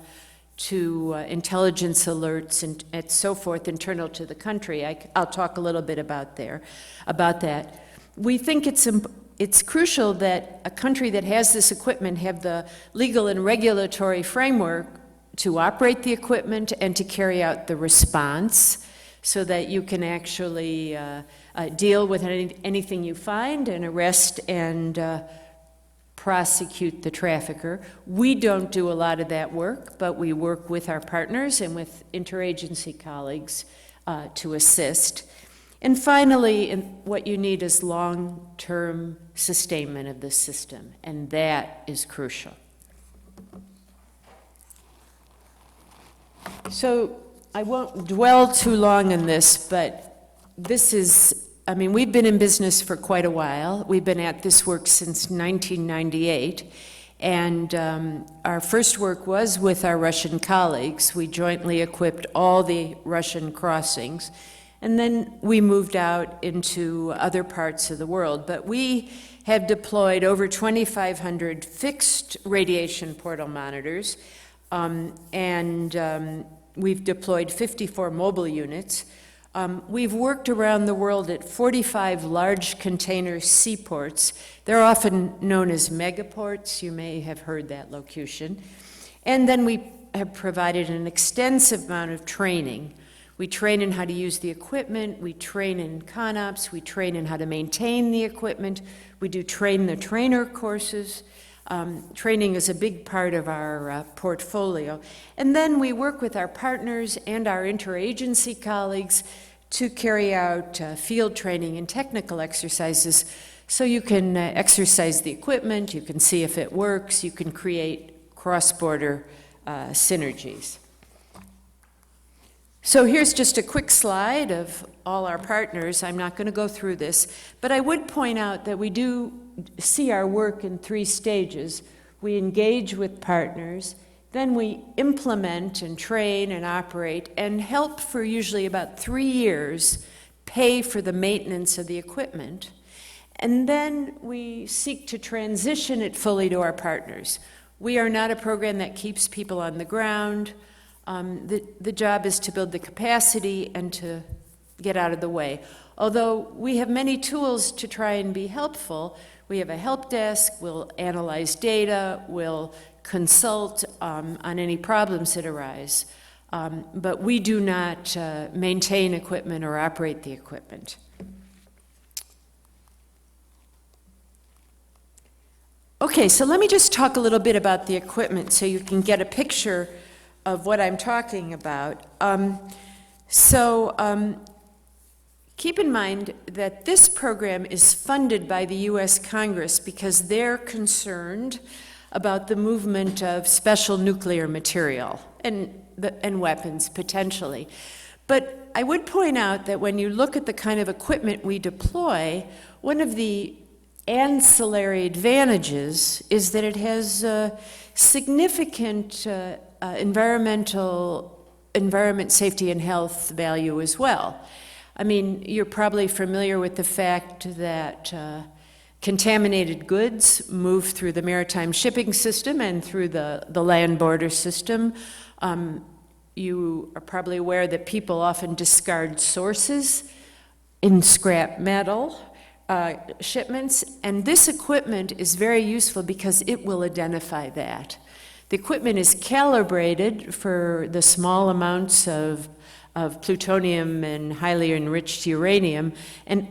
to intelligence alerts and so forth internal to the country. I'll talk a little bit about that. We think it's crucial that a country that has this equipment have the legal and regulatory framework to operate the equipment and to carry out the response, so that you can actually deal with anything you find and arrest and prosecute the trafficker. We don't do a lot of that work, but we work with our partners and with interagency colleagues to assist. And finally, what you need is long-term sustainment of the system, and that is crucial. So I won't dwell too long on this, but this is, we've been in business for quite a while. We've been at this work since 1998, and our first work was with our Russian colleagues. We jointly equipped all the Russian crossings, and then we moved out into other parts of the world. But we have deployed over 2,500 fixed radiation portal monitors, and we've deployed 54 mobile units. We've worked around the world at 45 large container seaports. They're often known as megaports. You may have heard that locution. And then we have provided an extensive amount of training. We train in how to use the equipment. We train in CONOPS. We train in how to maintain the equipment. We do train the trainer courses. Training is a big part of our portfolio. And then we work with our partners and our interagency colleagues to carry out field training and technical exercises, so you can exercise the equipment, you can see if it works, you can create cross-border synergies. So here's just a quick slide of all our partners. I'm not going to go through this, but I would point out that we do see our work in 3 stages. We engage with partners, then we implement and train and operate and help for usually about 3 years, pay for the maintenance of the equipment, and then we seek to transition it fully to our partners. We are not a program that keeps people on the ground. The job is to build the capacity and to get out of the way. Although we have many tools to try and be helpful. We have a help desk, we'll analyze data, we'll consult on any problems that arise. But we do not maintain equipment or operate the equipment. Okay, so let me just talk a little bit about the equipment so you can get a picture of what I'm talking about. Keep in mind that this program is funded by the U.S. Congress because they're concerned about the movement of special nuclear material and weapons, potentially. But I would point out that when you look at the kind of equipment we deploy, one of the ancillary advantages is that it has significant environment safety and health value as well. I mean, you're probably familiar with the fact that contaminated goods move through the maritime shipping system and through the land border system. You are probably aware that people often discard sources in scrap metal shipments, and this equipment is very useful because it will identify that. The equipment is calibrated for the small amounts of plutonium and highly enriched uranium,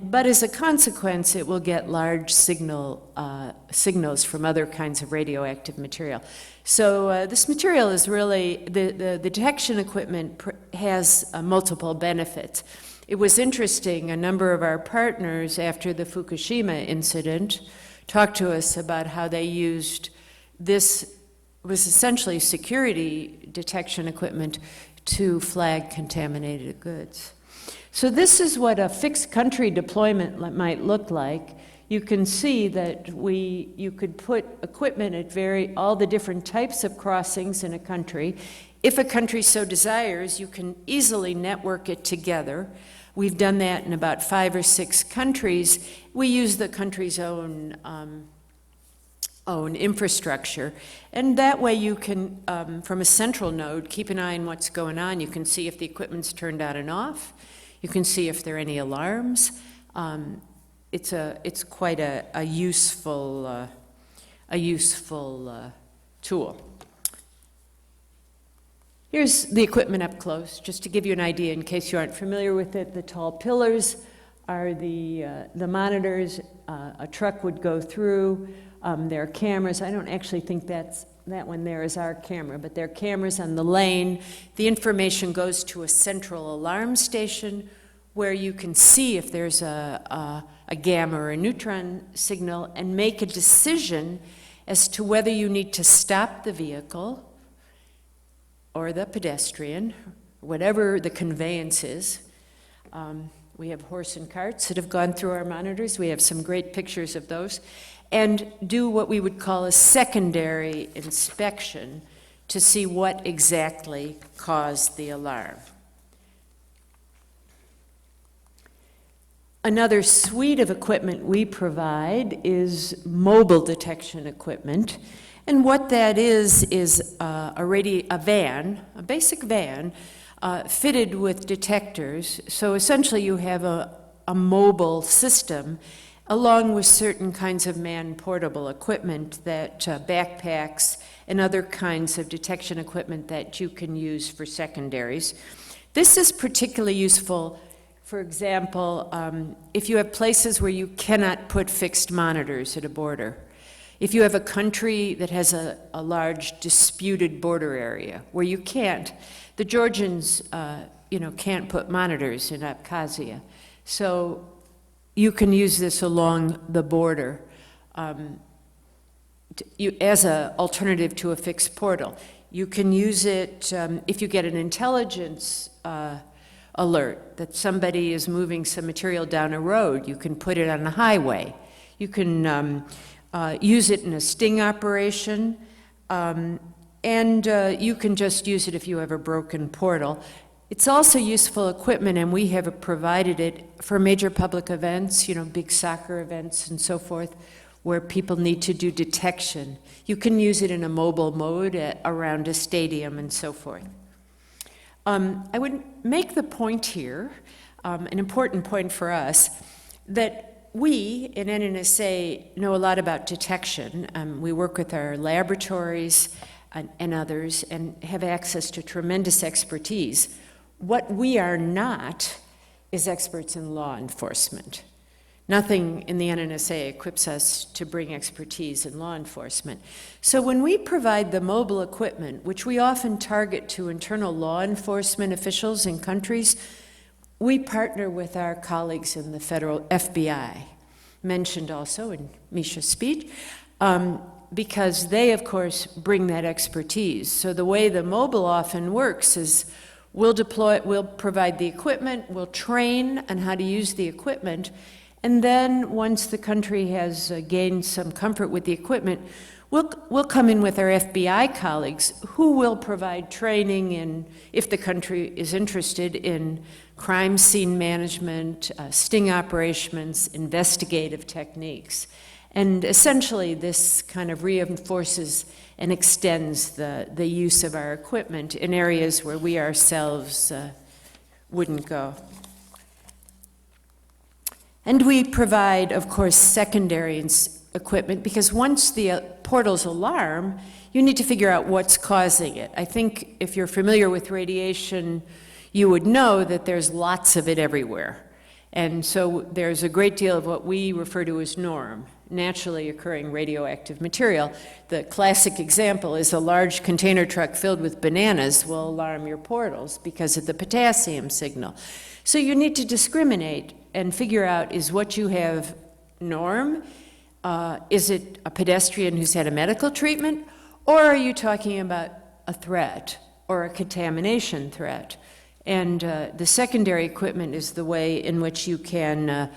but as a consequence, it will get large signals from other kinds of radioactive material. So this material is really, the detection equipment has multiple benefits. It was interesting, a number of our partners after the Fukushima incident talked to us about how they used this was essentially security detection equipment to flag contaminated goods. So this is what a fixed country deployment might look like. You can see that you could put equipment at all the different types of crossings in a country. If a country so desires, you can easily network it together. We've done that in about 5 or 6 countries. We use the country's own infrastructure. And that way you can, from a central node, keep an eye on what's going on. You can see if the equipment's turned on and off. You can see if there are any alarms. It's quite a useful tool. Here's the equipment up close, just to give you an idea in case you aren't familiar with it. The tall pillars are the monitors a truck would go through. There are cameras. I don't actually think that one there is our camera, but there are cameras on the lane. The information goes to a central alarm station where you can see if there's a gamma or a neutron signal and make a decision as to whether you need to stop the vehicle or the pedestrian, whatever the conveyance is. We have horse and carts that have gone through our monitors. We have some great pictures of those. And do what we would call a secondary inspection to see what exactly caused the alarm. Another suite of equipment we provide is mobile detection equipment. And what that is a van, a basic van, fitted with detectors. So essentially you have a mobile system along with certain kinds of man-portable equipment that backpacks and other kinds of detection equipment that you can use for secondaries. This is particularly useful, for example, if you have places where you cannot put fixed monitors at a border. If you have a country that has a large disputed border area where you can't, the Georgians, can't put monitors in Abkhazia. So you can use this along the border as an alternative to a fixed portal. You can use it if you get an intelligence alert that somebody is moving some material down a road. You can put it on a highway. You can use it in a sting operation, and you can just use it if you have a broken portal. It's also useful equipment, and we have provided it for major public events, big soccer events and so forth, where people need to do detection. You can use it in a mobile mode around a stadium and so forth. I would make the point here, an important point for us, that we in NNSA know a lot about detection. We work with our laboratories and others and have access to tremendous expertise. What we are not is experts in law enforcement. Nothing in the NNSA equips us to bring expertise in law enforcement. So when we provide the mobile equipment, which we often target to internal law enforcement officials in countries, we partner with our colleagues in the federal FBI, mentioned also in Misha's speech, because they, of course, bring that expertise. So the way the mobile often works is we'll deploy it, we'll provide the equipment, we'll train on how to use the equipment, and then once the country has gained some comfort with the equipment, we'll come in with our FBI colleagues who will provide training in, if the country is interested, in crime scene management, sting operations, investigative techniques. And essentially this kind of reinforces and extends the use of our equipment in areas where we ourselves wouldn't go. And we provide, of course, secondary equipment, because once the portal's alarm, you need to figure out what's causing it. I think if you're familiar with radiation, you would know that there's lots of it everywhere. And so there's a great deal of what we refer to as NORM, naturally occurring radioactive material. The classic example is a large container truck filled with bananas will alarm your portals because of the potassium signal. So you need to discriminate and figure out, is what you have NORM? Is it a pedestrian who's had a medical treatment? Or are you talking about a threat or a contamination threat? And the secondary equipment is the way in which you can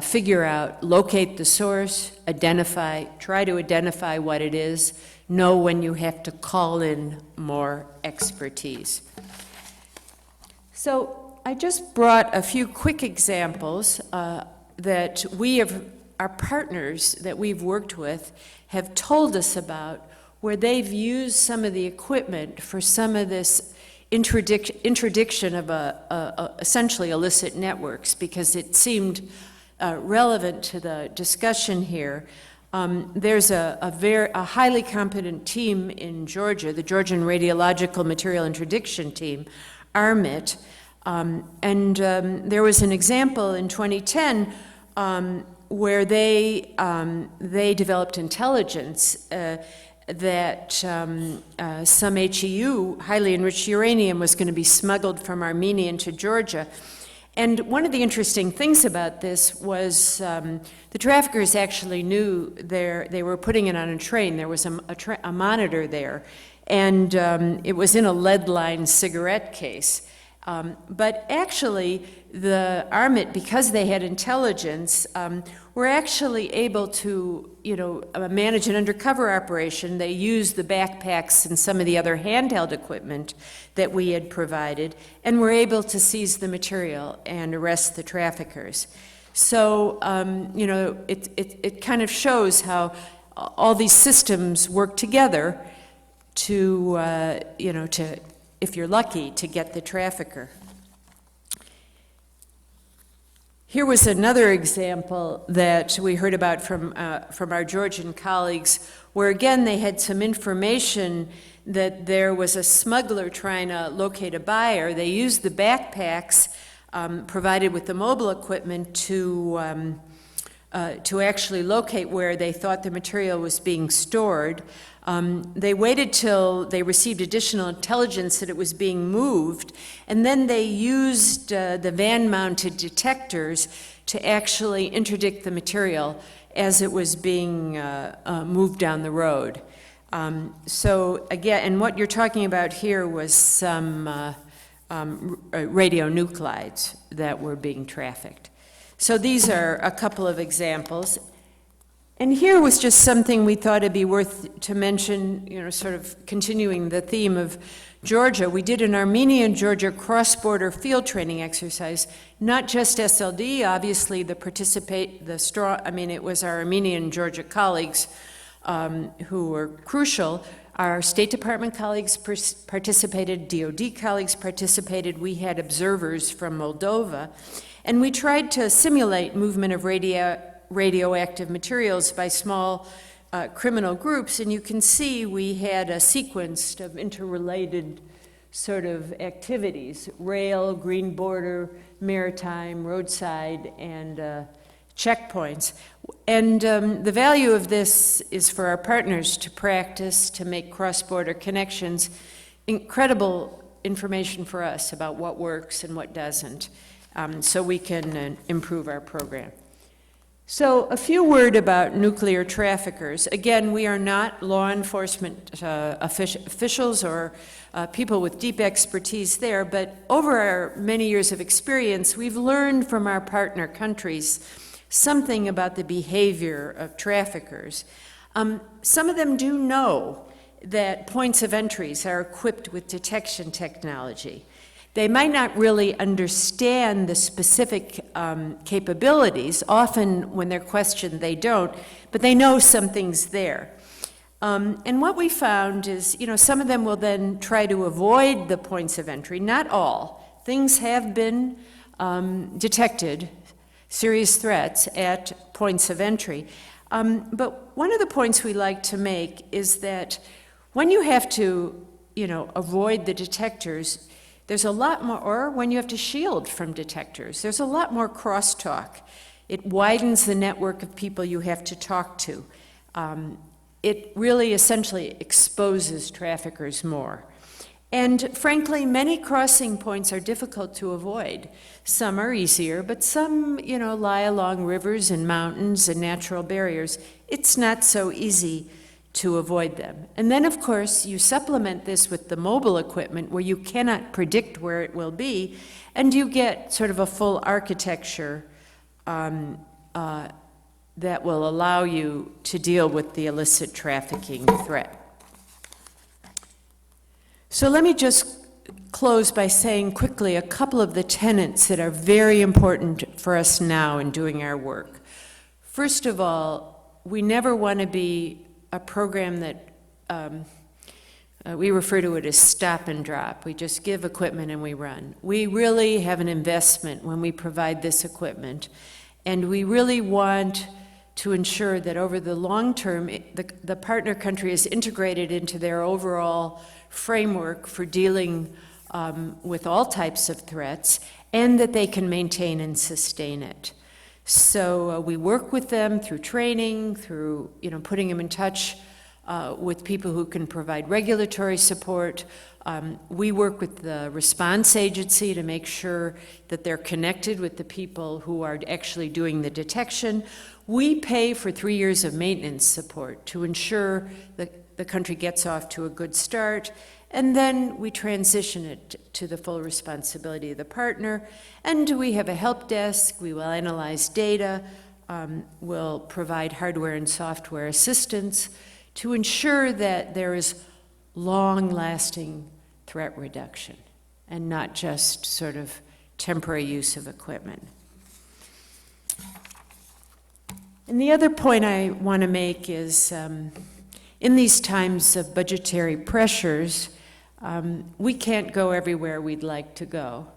figure out, locate the source, try to identify what it is, know when you have to call in more expertise. So I just brought a few quick examples that our partners that we've worked with have told us about, where they've used some of the equipment for some of this interdiction of essentially illicit networks, because it seemed relevant to the discussion here. There's a highly competent team in Georgia, the Georgian Radiological Material Interdiction Team, ARMIT, and there was an example in 2010 where they developed intelligence that some HEU, highly enriched uranium, was going to be smuggled from Armenia into Georgia. And one of the interesting things about this was the traffickers actually knew they were putting it on a train. There was a monitor there, and it was in a lead-lined cigarette case. But actually, the ARMIT, because they had intelligence, were actually able to, manage an undercover operation. They used the backpacks and some of the other handheld equipment that we had provided, and were able to seize the material and arrest the traffickers. So, it kind of shows how all these systems work together to, if you're lucky, to get the trafficker. Here was another example that we heard about from our Georgian colleagues, where again they had some information that there was a smuggler trying to locate a buyer. They used the backpacks provided with the mobile equipment to actually locate where they thought the material was being stored. They waited till they received additional intelligence that it was being moved, and then they used the van-mounted detectors to actually interdict the material as it was being moved down the road. So again, and what you're talking about here was some radionuclides that were being trafficked. So these are a couple of examples. And here was just something we thought it'd be worth to mention, sort of continuing the theme of Georgia. We did an Armenia and Georgia cross-border field training exercise, not just SLD, obviously it was our Armenian and Georgia colleagues who were crucial. Our State Department colleagues participated, DOD colleagues participated, we had observers from Moldova, and we tried to simulate movement of radioactive materials by small criminal groups, and you can see we had a sequence of interrelated sort of activities: rail, green border, maritime, roadside, and checkpoints. And the value of this is for our partners to practice, to make cross-border connections, incredible information for us about what works and what doesn't, so we can improve our program. So a few words about nuclear traffickers. Again, we are not law enforcement officials or people with deep expertise there, but over our many years of experience, we've learned from our partner countries something about the behavior of traffickers. Some of them do know that points of entries are equipped with detection technology. They might not really understand the specific capabilities. Often when they're questioned, they don't, but they know something's there. And what we found is, some of them will then try to avoid the points of entry. Not all. Things have been detected, serious threats at points of entry. But one of the points we like to make is that when you have to, avoid the detectors, there's a lot more, or when you have to shield from detectors, there's a lot more crosstalk. It widens the network of people you have to talk to. It really essentially exposes traffickers more. And frankly, many crossing points are difficult to avoid. Some are easier, but some, lie along rivers and mountains and natural barriers. It's not so easy to avoid them. And then, of course, you supplement this with the mobile equipment where you cannot predict where it will be, and you get sort of a full architecture that will allow you to deal with the illicit trafficking threat. So let me just close by saying quickly a couple of the tenets that are very important for us now in doing our work. First of all, we never want to be a program that we refer to it as stop and drop. We just give equipment and we run. We really have an investment when we provide this equipment, and we really want to ensure that over the long term, the partner country is integrated into their overall framework for dealing with all types of threats, and that they can maintain and sustain it. So we work with them through training, through putting them in touch with people who can provide regulatory support. We work with the response agency to make sure that they're connected with the people who are actually doing the detection. We pay for 3 years of maintenance support to ensure that the country gets off to a good start, and then we transition it to the full responsibility of the partner. And we have a help desk. We will analyze data. We'll provide hardware and software assistance to ensure that there is long-lasting threat reduction and not just sort of temporary use of equipment. And the other point I want to make is in these times of budgetary pressures, we can't go everywhere we'd like to go.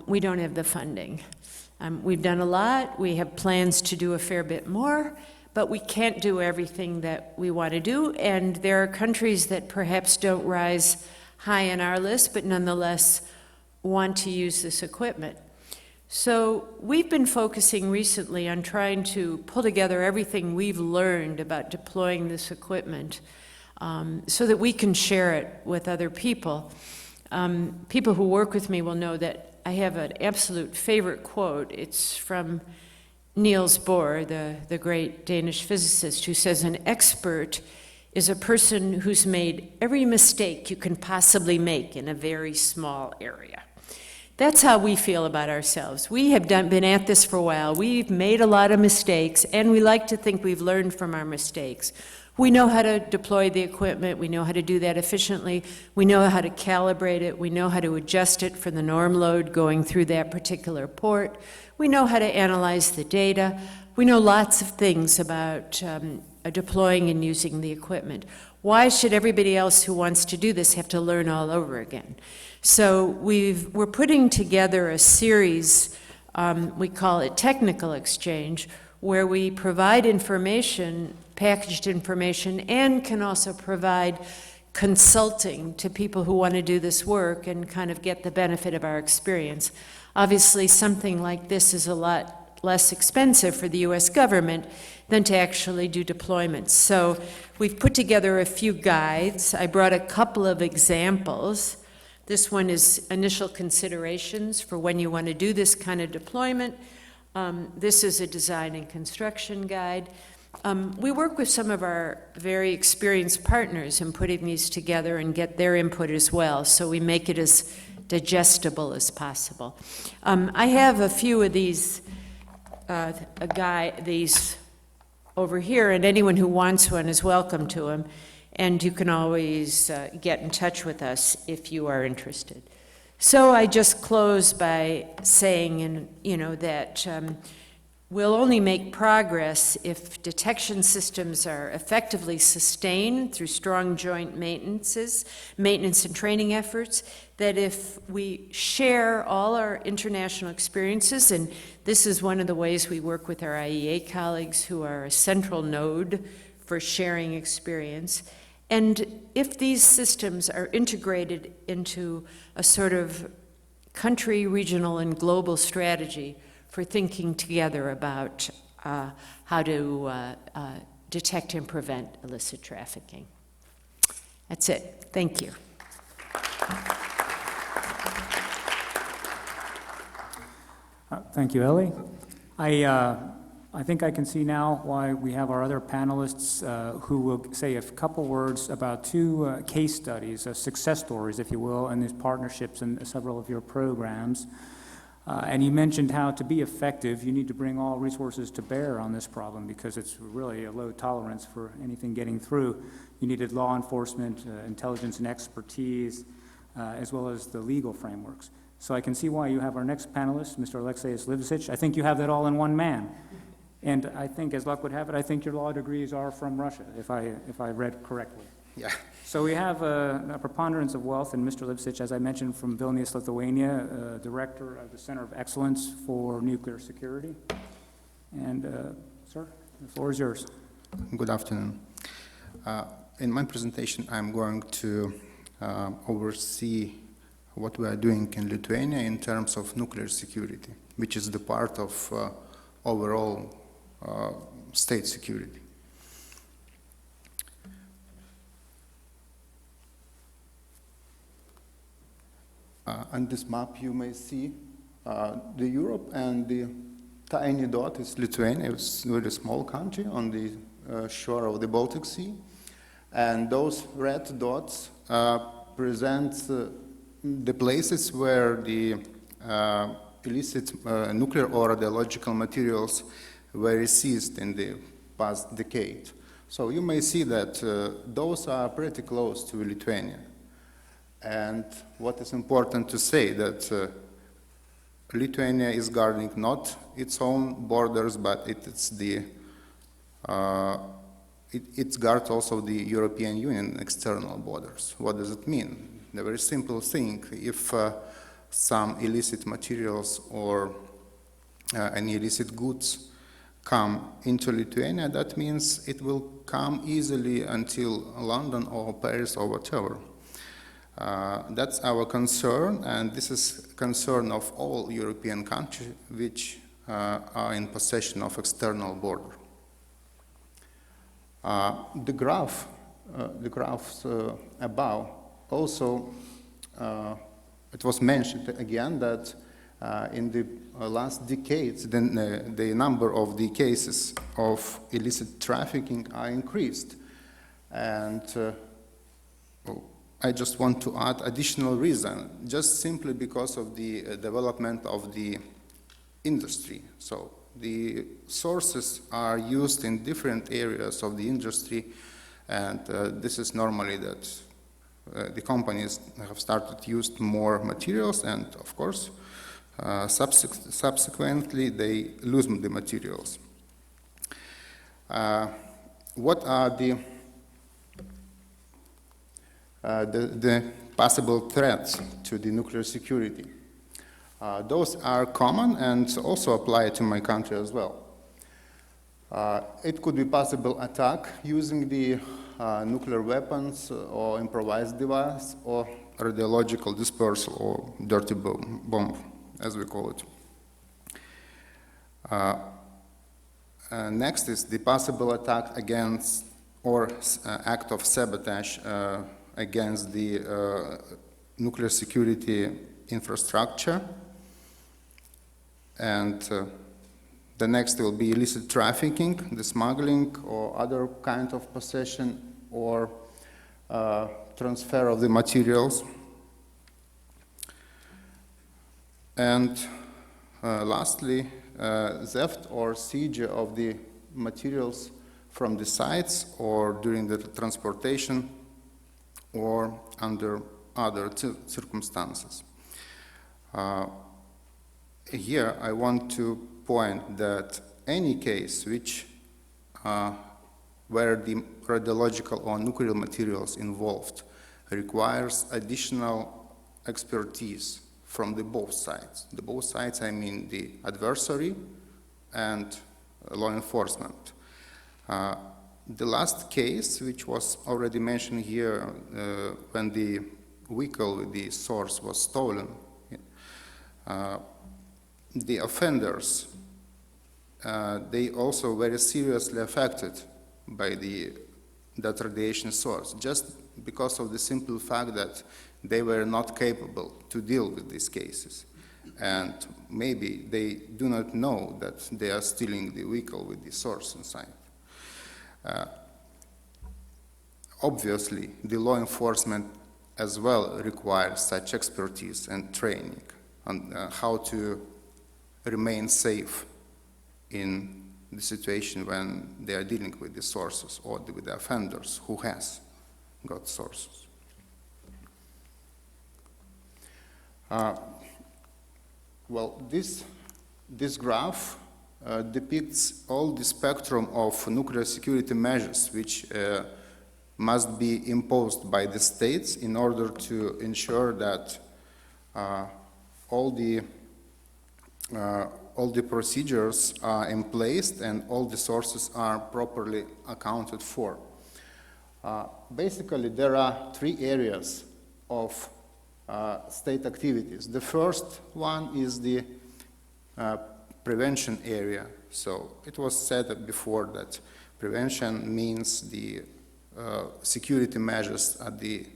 We don't have the funding. We've done a lot. We have plans to do a fair bit more, but we can't do everything that we want to do. And there are countries that perhaps don't rise high on our list, but nonetheless want to use this equipment. So we've been focusing recently on trying to pull together everything we've learned about deploying this equipment so that we can share it with other people. People who work with me will know that I have an absolute favorite quote. It's from Niels Bohr, the great Danish physicist, who says, "An expert is a person who's made every mistake you can possibly make in a very small area." That's how we feel about ourselves. We have been at this for a while. We've made a lot of mistakes, and we like to think we've learned from our mistakes. We know how to deploy the equipment. We know how to do that efficiently. We know how to calibrate it. We know how to adjust it for the norm load going through that particular port. We know how to analyze the data. We know lots of things about deploying and using the equipment. Why should everybody else who wants to do this have to learn all over again? So we're putting together a series, we call it Technical Exchange, where we provide information, packaged information, and can also provide consulting to people who want to do this work and kind of get the benefit of our experience. Obviously, something like this is a lot less expensive for the U.S. government than to actually do deployments. So we've put together a few guides. I brought a couple of examples. This one is initial considerations for when you want to do this kind of deployment. This is a design and construction guide. We work with some of our very experienced partners in putting these together and get their input as well, so we make it as digestible as possible. I have a few of these these over here, and anyone who wants one is welcome to them. And you can always get in touch with us if you are interested. So I just close by saying, that we'll only make progress if detection systems are effectively sustained through strong joint maintenance and training efforts, that if we share all our international experiences, and this is one of the ways we work with our IEA colleagues who are a central node for sharing experience, and if these systems are integrated into a sort of country, regional, and global strategy for thinking together about how to detect and prevent illicit trafficking. That's it. Thank you.
Thank you, Ellie. I I think I can see now why we have our other panelists who will say a couple words about two case studies, success stories, if you will, and these partnerships in several of your programs. And you mentioned how to be effective, you need to bring all resources to bear on this problem because it's really a low tolerance for anything getting through. You needed law enforcement, intelligence and expertise, as well as the legal frameworks. So I can see why you have our next panelist, Mr. Alexei Slivicic. I think you have that all in one man. And I think, as luck would have it, I think your law degrees are from Russia, if I read correctly.
Yeah.
So we have a preponderance of wealth in Mr. Lipsich, as I mentioned, from Vilnius, Lithuania, director of the Center of Excellence for Nuclear Security. And, sir, the floor is yours.
Good afternoon. In my presentation, I'm going to oversee what we are doing in Lithuania in terms of nuclear security, which is the part of overall state security. On this map, you may see the Europe, and the tiny dot is Lithuania. It's a very small country on the shore of the Baltic Sea. And those red dots present the places where the illicit nuclear or radiological materials were seized in the past decade. So you may see that those are pretty close to Lithuania. And what is important to say that Lithuania is guarding not its own borders, but it guards also the European Union external borders. What does it mean? The very simple thing, if some illicit materials or any illicit goods come into Lithuania, that means it will come easily until London or Paris or whatever. That's our concern, and this is concern of all European countries which are in possession of external border. The graphs above also, it was mentioned again that in the last decades, the number of the cases of illicit trafficking are increased. And I just want to add additional reason, just simply because of the development of the industry. So the sources are used in different areas of the industry, and this is normally that the companies have started to use more materials, and of course, subsequently they lose the materials. What are the possible threats to the nuclear security? Those are common and also apply to my country as well. It could be possible attack using the nuclear weapons or improvised device or radiological dispersal or dirty bomb, as we call it. Next is the possible attack against or act of sabotage against the nuclear security infrastructure. And the next will be illicit trafficking, the smuggling or other kind of possession or transfer of the materials. And lastly, theft or seizure of the materials from the sites or during the transportation or under other circumstances. Here I want to point that any case which where the radiological or nuclear materials involved requires additional expertise from both sides. The both sides, I mean the adversary and law enforcement. The last case, which was already mentioned here, when the vehicle with the source was stolen, the offenders, they also very seriously affected by that radiation source, just because of the simple fact that they were not capable to deal with these cases. and maybe they do not know that they are stealing the vehicle with the source inside. Obviously, the law enforcement as well requires such expertise and training on how to remain safe in the situation when they are dealing with the sources or with the offenders who has got sources. Well, this graph depicts all the spectrum of nuclear security measures which must be imposed by the states in order to ensure that all the procedures are in place and all the sources are properly accounted for. Basically, there are 3 areas of state activities. The first one is the prevention area. So it was said before that prevention means the security measures at the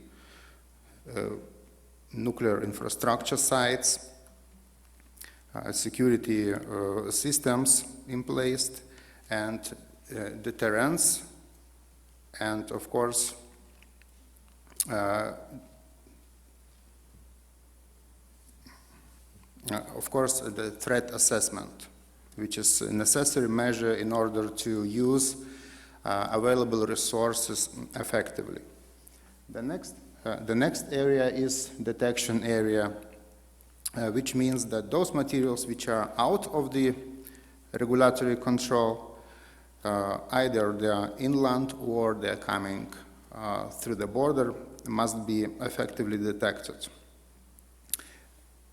nuclear infrastructure sites, security systems in place, and deterrence, and of course the threat assessment, which is a necessary measure in order to use available resources effectively. The next area is detection area, which means that those materials which are out of the regulatory control, either they are inland or they are coming through the border, must be effectively detected.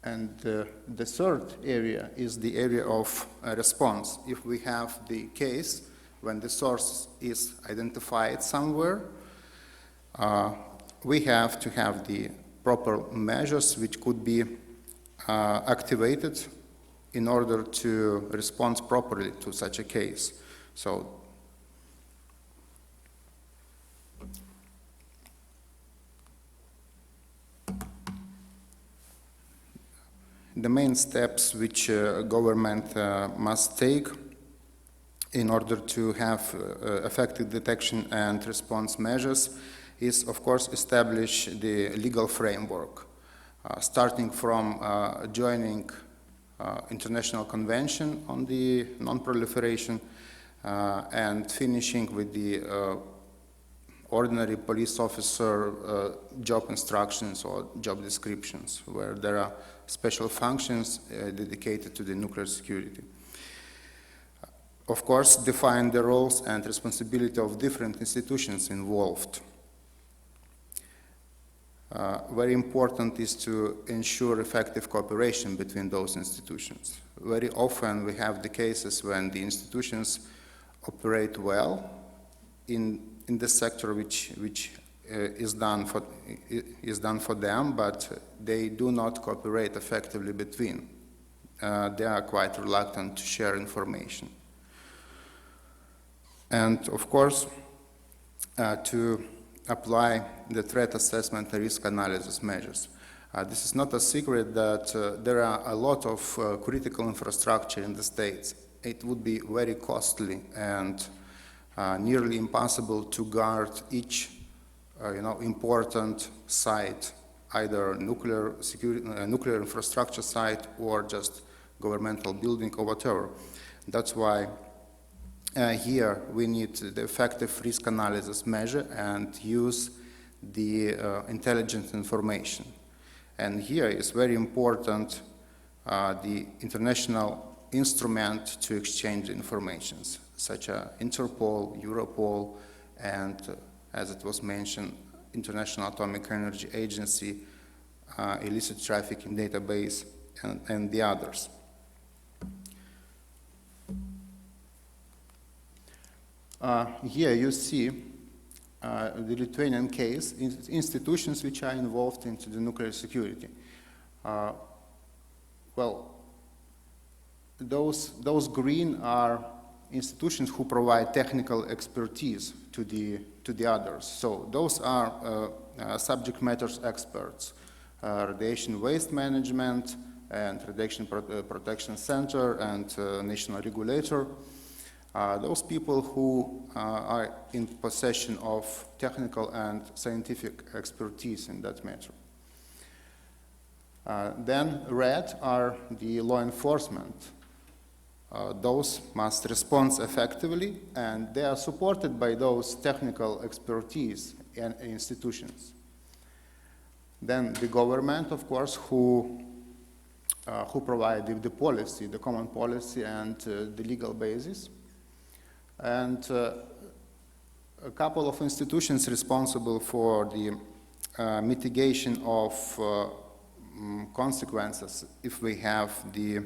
And the third area is the area of response. If we have the case when the source is identified somewhere, we have to have the proper measures which could be activated in order to respond properly to such a case. So the main steps which government must take in order to have effective detection and response measures is, of course, establish the legal framework, starting from joining International Convention on the Non-Proliferation and finishing with the ordinary police officer job instructions or job descriptions, where there are special functions dedicated to the nuclear security. Of course, define the roles and responsibility of different institutions involved. Very important is to ensure effective cooperation between those institutions. Very often we have the cases when the institutions operate well in the sector which is done for them, but they do not cooperate effectively between. They are quite reluctant to share information. And of course, to apply the threat assessment and risk analysis measures. This is not a secret that there are a lot of critical infrastructure in the States. It would be very costly and nearly impossible to guard each important site, either nuclear infrastructure site or just governmental building or whatever. That's why here we need the effective risk analysis measure and use the intelligent information. And here is very important the international instrument to exchange information, such as Interpol, Europol, and as it was mentioned, International Atomic Energy Agency, illicit trafficking database, and the others. Here you see the Lithuanian case, institutions which are involved into the nuclear security. Well, those green are institutions who provide technical expertise to the others. So those are subject matter experts, radiation waste management, and Radiation Protection Center and national regulator. Those people who are in possession of technical and scientific expertise in that matter. Then red are the law enforcement. Those must respond effectively, and they are supported by those technical expertise and institutions. Then the government, of course, who provide the policy, the common policy and the legal basis. And a couple of institutions responsible for the mitigation of consequences if we have the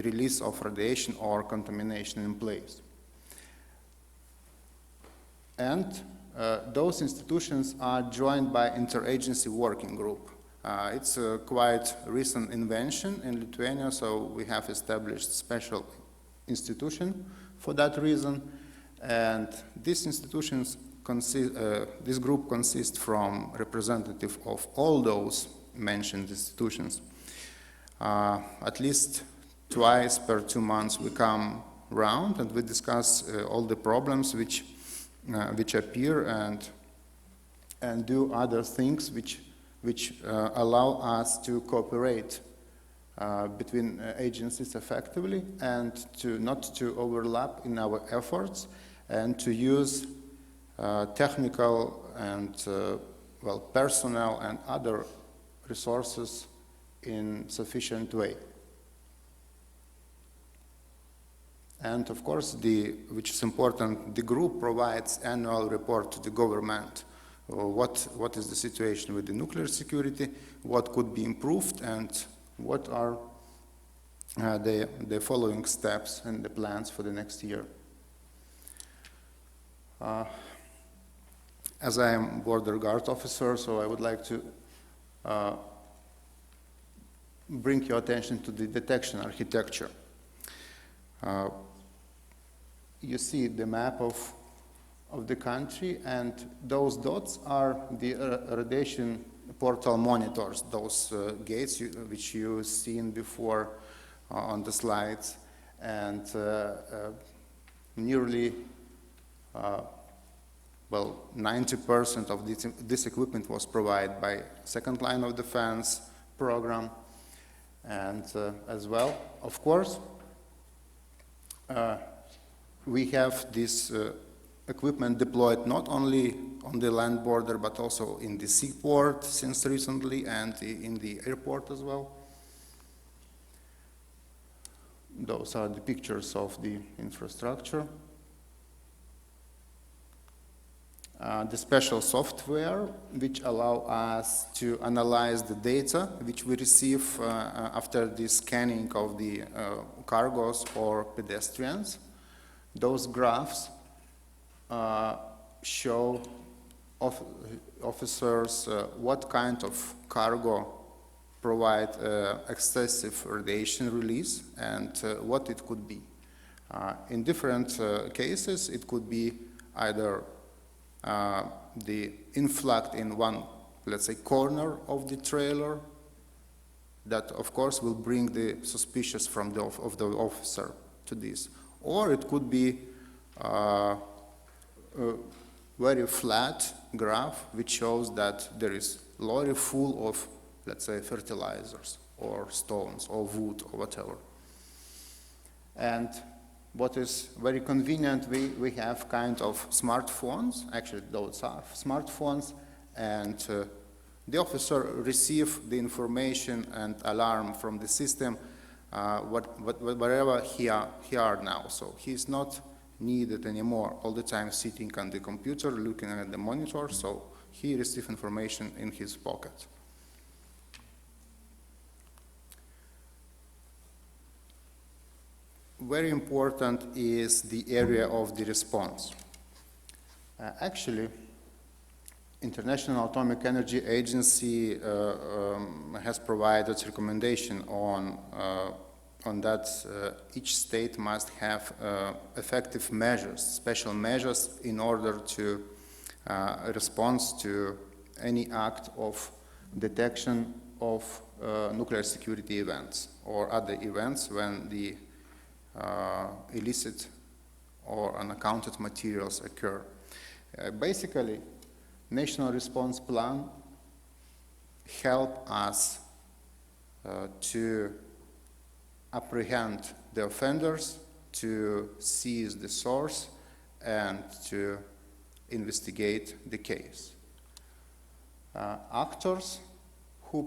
release of radiation or contamination in place. And those institutions are joined by interagency working group. It's a quite recent invention in Lithuania, so we have established special institution for that reason. And these institutions this group consists from representatives of all those mentioned institutions. At least twice per 2 months we come round and we discuss all the problems which appear and do other things which allow us to cooperate between agencies effectively and not to overlap in our efforts and to use technical and personnel and other resources in sufficient way. And of course, which is important, the group provides annual report to the government. What is the situation with the nuclear security, what could be improved, and what are the following steps and the plans for the next year. As I am border guard officer, so I would like to bring your attention to the detection architecture. You see the map of the country, and those dots are the radiation portal monitors, those gates which you've seen before on the slides, and nearly 90% of this equipment was provided by second line of defense program, and as well, of course, we have this equipment deployed not only on the land border but also in the seaport since recently and in the airport as well. Those are the pictures of the infrastructure. The special software which allow us to analyze the data which we receive after the scanning of the cargos or pedestrians. Those graphs show officers what kind of cargo provide excessive radiation release and what it could be. In different cases, it could be either the influx in one, let's say, corner of the trailer that, of course, will bring the suspicious from the officer to this. Or it could be a very flat graph which shows that there is lorry full of, let's say, fertilizers or stones or wood or whatever. And what is very convenient, we have kind of smartphones, actually those are smartphones, and the officer receives the information and alarm from the system wherever he are now. So he's not needed anymore all the time sitting on the computer looking at the monitor, so he receives information in his pocket. Very important is the area of the response. Actually, International Atomic Energy Agency has provided recommendation on that each state must have effective measures, special measures in order to respond to any act of detection of nuclear security events or other events when the illicit or unaccounted materials occur. Basically, National Response Plan help us to apprehend the offenders, to seize the source, and to investigate the case. Actors who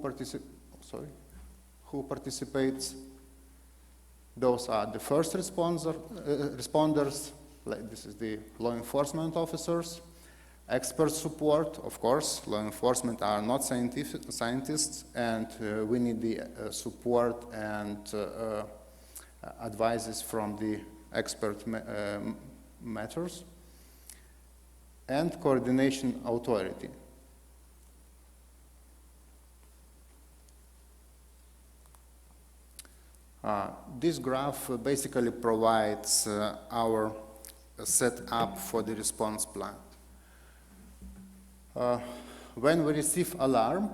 participates, those are the first responders, like this is the law enforcement officers, expert support, of course, law enforcement are not scientists, and we need the support and advices from the expert matters, and coordination authority. This graph basically provides our setup for the response plan. When we receive alarm,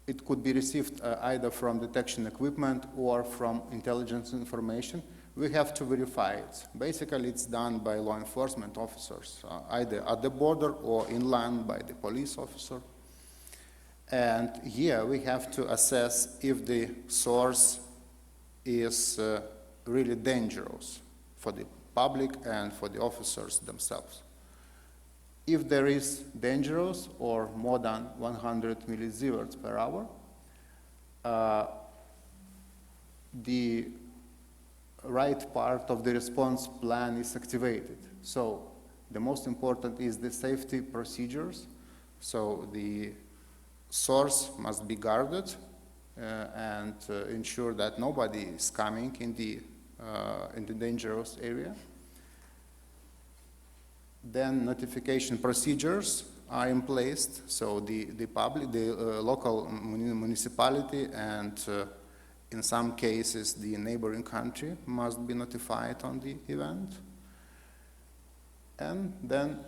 it could be received either from detection equipment or from intelligence information. We have to verify it. Basically, it's done by law enforcement officers, either at the border or inland by the police officer. And here we have to assess if the source is really dangerous for the public and for the officers themselves. If there is dangerous or more than 100 millisieverts per hour, the right part of the response plan is activated. So the most important is the safety procedures. So the source must be guarded and ensure that nobody is coming in the dangerous area. Then notification procedures are in place. So the local municipality and in some cases the neighboring country must be notified on the event. And then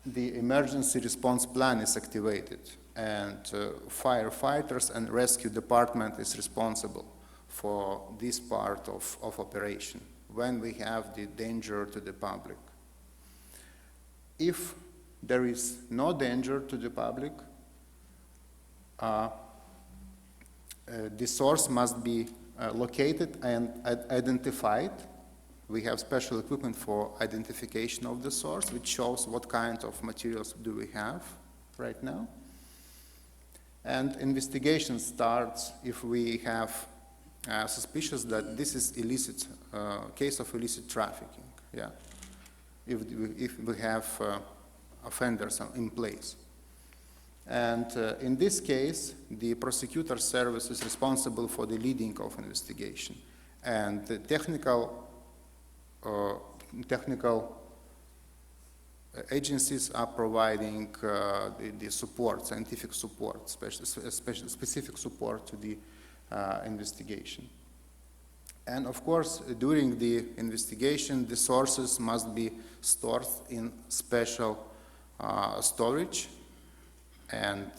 the emergency response plan is activated, and firefighters and rescue department is responsible for this part of operation when we have the danger to the public. If there is no danger to the public, the source must be located and identified. We have special equipment for identification of the source, which shows what kind of materials do we have right now. And investigation starts if we have suspicious that this is illicit, case of illicit trafficking, yeah. If we have offenders in place. And in this case, the prosecutor service is responsible for the leading of investigation. And the technical agencies are providing the support, scientific support, specific support to the investigation. And of course, during the investigation, the sources must be stored in special storage, and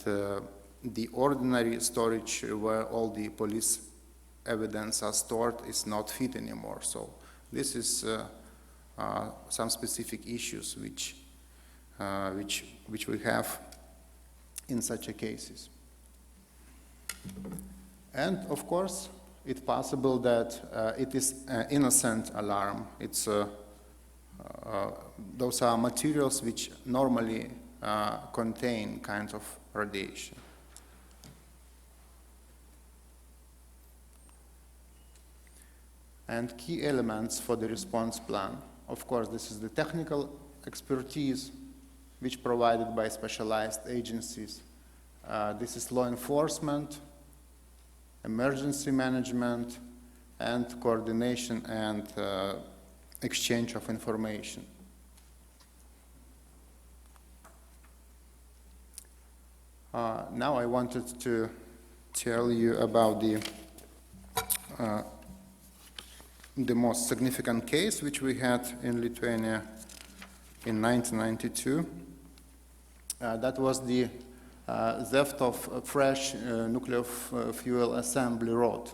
the ordinary storage where all the police evidence are stored is not fit anymore. So this is some specific issues which we have in such cases. And of course, it's possible that it is an innocent alarm. It's those are materials which normally contain kinds of radiation. And key elements for the response plan. Of course, this is the technical expertise which provided by specialized agencies. This is law enforcement, emergency management, and coordination and exchange of information. Now I wanted to tell you about the most significant case which we had in Lithuania in 1992. That was the theft of fresh nuclear fuel assembly rod.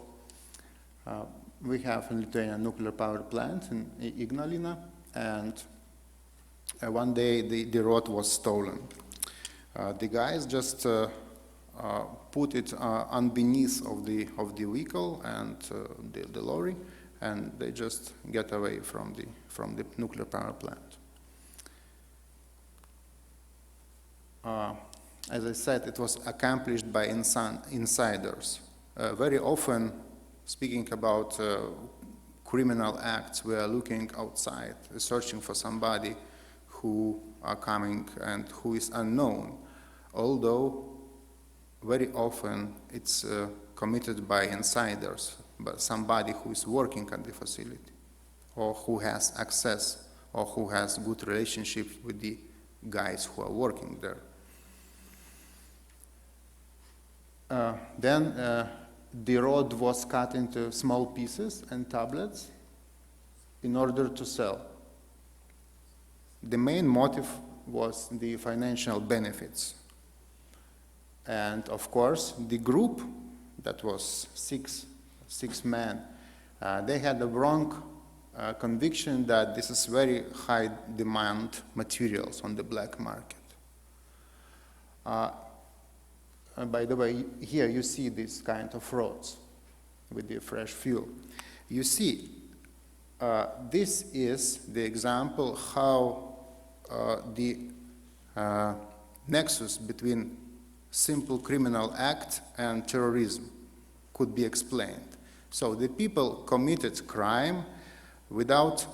We have in Lithuania a nuclear power plant in Ignalina, and one day the rod was stolen. The guys just put it underneath of the vehicle and the lorry, and they just get away from the nuclear power plant. As I said, it was accomplished by insiders. Very often, speaking about criminal acts, we are looking outside, searching for somebody who are coming and who is unknown, although very often it's committed by insiders, but somebody who is working at the facility, or who has access, or who has good relationship with the guys who are working there. Then the rod was cut into small pieces and tablets in order to sell. The main motive was the financial benefits. And of course, the group, that was six men, they had the wrong conviction that this is very high demand materials on the black market. By the way, here you see this kind of rods with the fresh fuel. You see, this is the example how the nexus between simple criminal act and terrorism could be explained. So the people committed crime without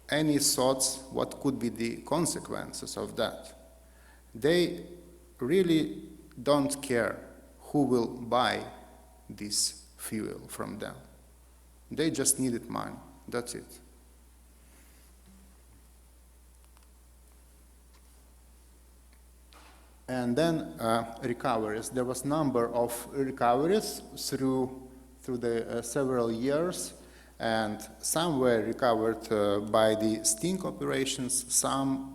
any thoughts what could be the consequences of that. They really don't care who will buy this fuel from them. They just needed money, that's it. And then recoveries. There was number of recoveries through the several years, and some were recovered by the sting operations, some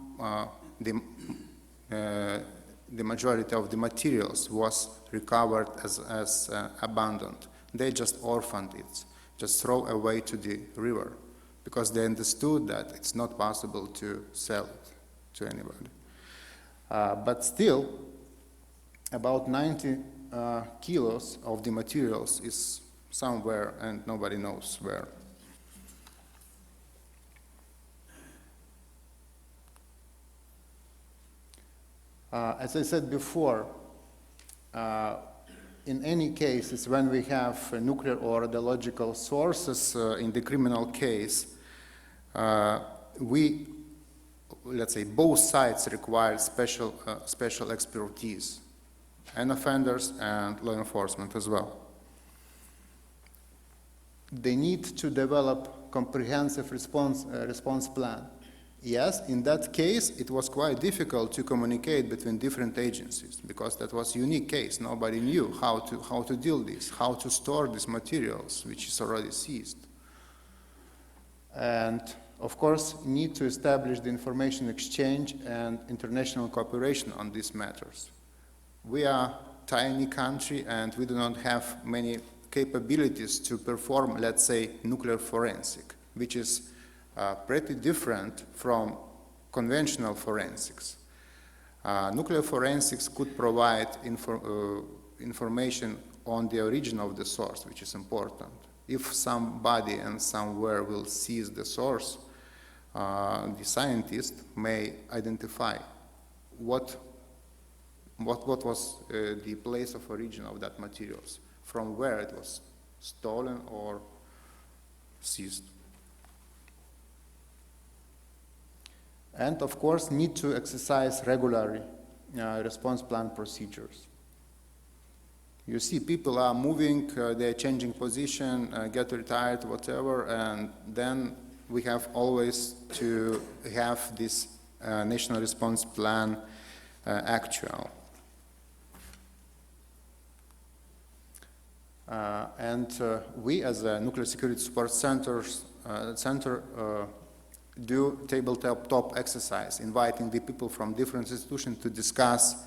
the majority of the materials was recovered as abandoned. They just orphaned it, just throw away to the river, because they understood that it's not possible to sell it to anybody. But still, about 90 kilos of the materials is somewhere and nobody knows where. As I said before, in any cases when we have nuclear or radiological sources in the criminal case, let's say both sides require special expertise, and offenders and law enforcement as well. They need to develop comprehensive response plan. Yes, in that case, it was quite difficult to communicate between different agencies, because that was a unique case. Nobody knew how to deal with this, how to store these materials, which is already seized. And of course, need to establish the information exchange and international cooperation on these matters. We are a tiny country and we do not have many capabilities to perform, let's say, nuclear forensic, which is pretty different from conventional forensics. Nuclear forensics could provide information on the origin of the source, which is important. If somebody and somewhere will seize the source, the scientist may identify what was the place of origin of that materials, from where it was stolen or seized. And of course, need to exercise regularly response plan procedures. You see, people are moving, they're changing position, get retired, whatever, and then we have always to have this national response plan actual. And we, as a Nuclear Security Support Center, do tabletop exercise, inviting the people from different institutions to discuss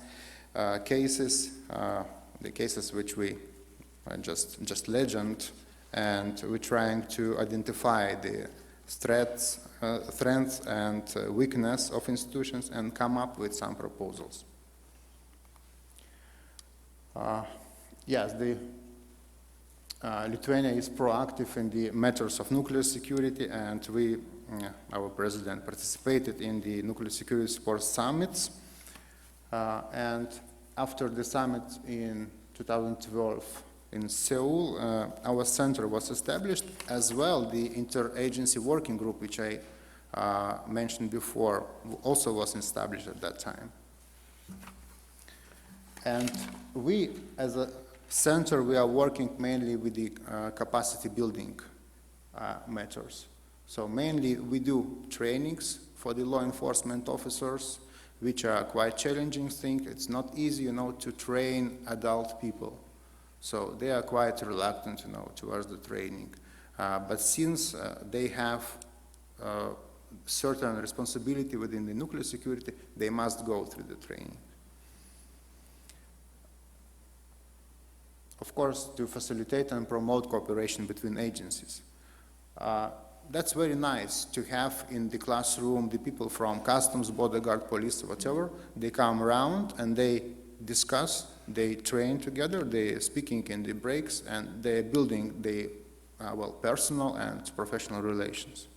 cases, the cases which we just legend, and we're trying to identify the threats and weakness of institutions and come up with some proposals. Yes, Lithuania is proactive in the matters of nuclear security, and our president participated in the nuclear security support summits. And after the summit in 2012 in Seoul, our center was established, as well the interagency working group, which I mentioned before, also was established at that time. And we, as a center, we are working mainly with the capacity building matters. So mainly we do trainings for the law enforcement officers, which are quite challenging thing. It's not easy, to train adult people. So they are quite reluctant, towards the training. But since they have certain responsibility within the nuclear security, they must go through the training. Of course, to facilitate and promote cooperation between agencies. That's very nice to have in the classroom the people from customs, border guard, police, whatever. They come around and they discuss, they train together, they're speaking in the breaks, and they're building the personal and professional relations.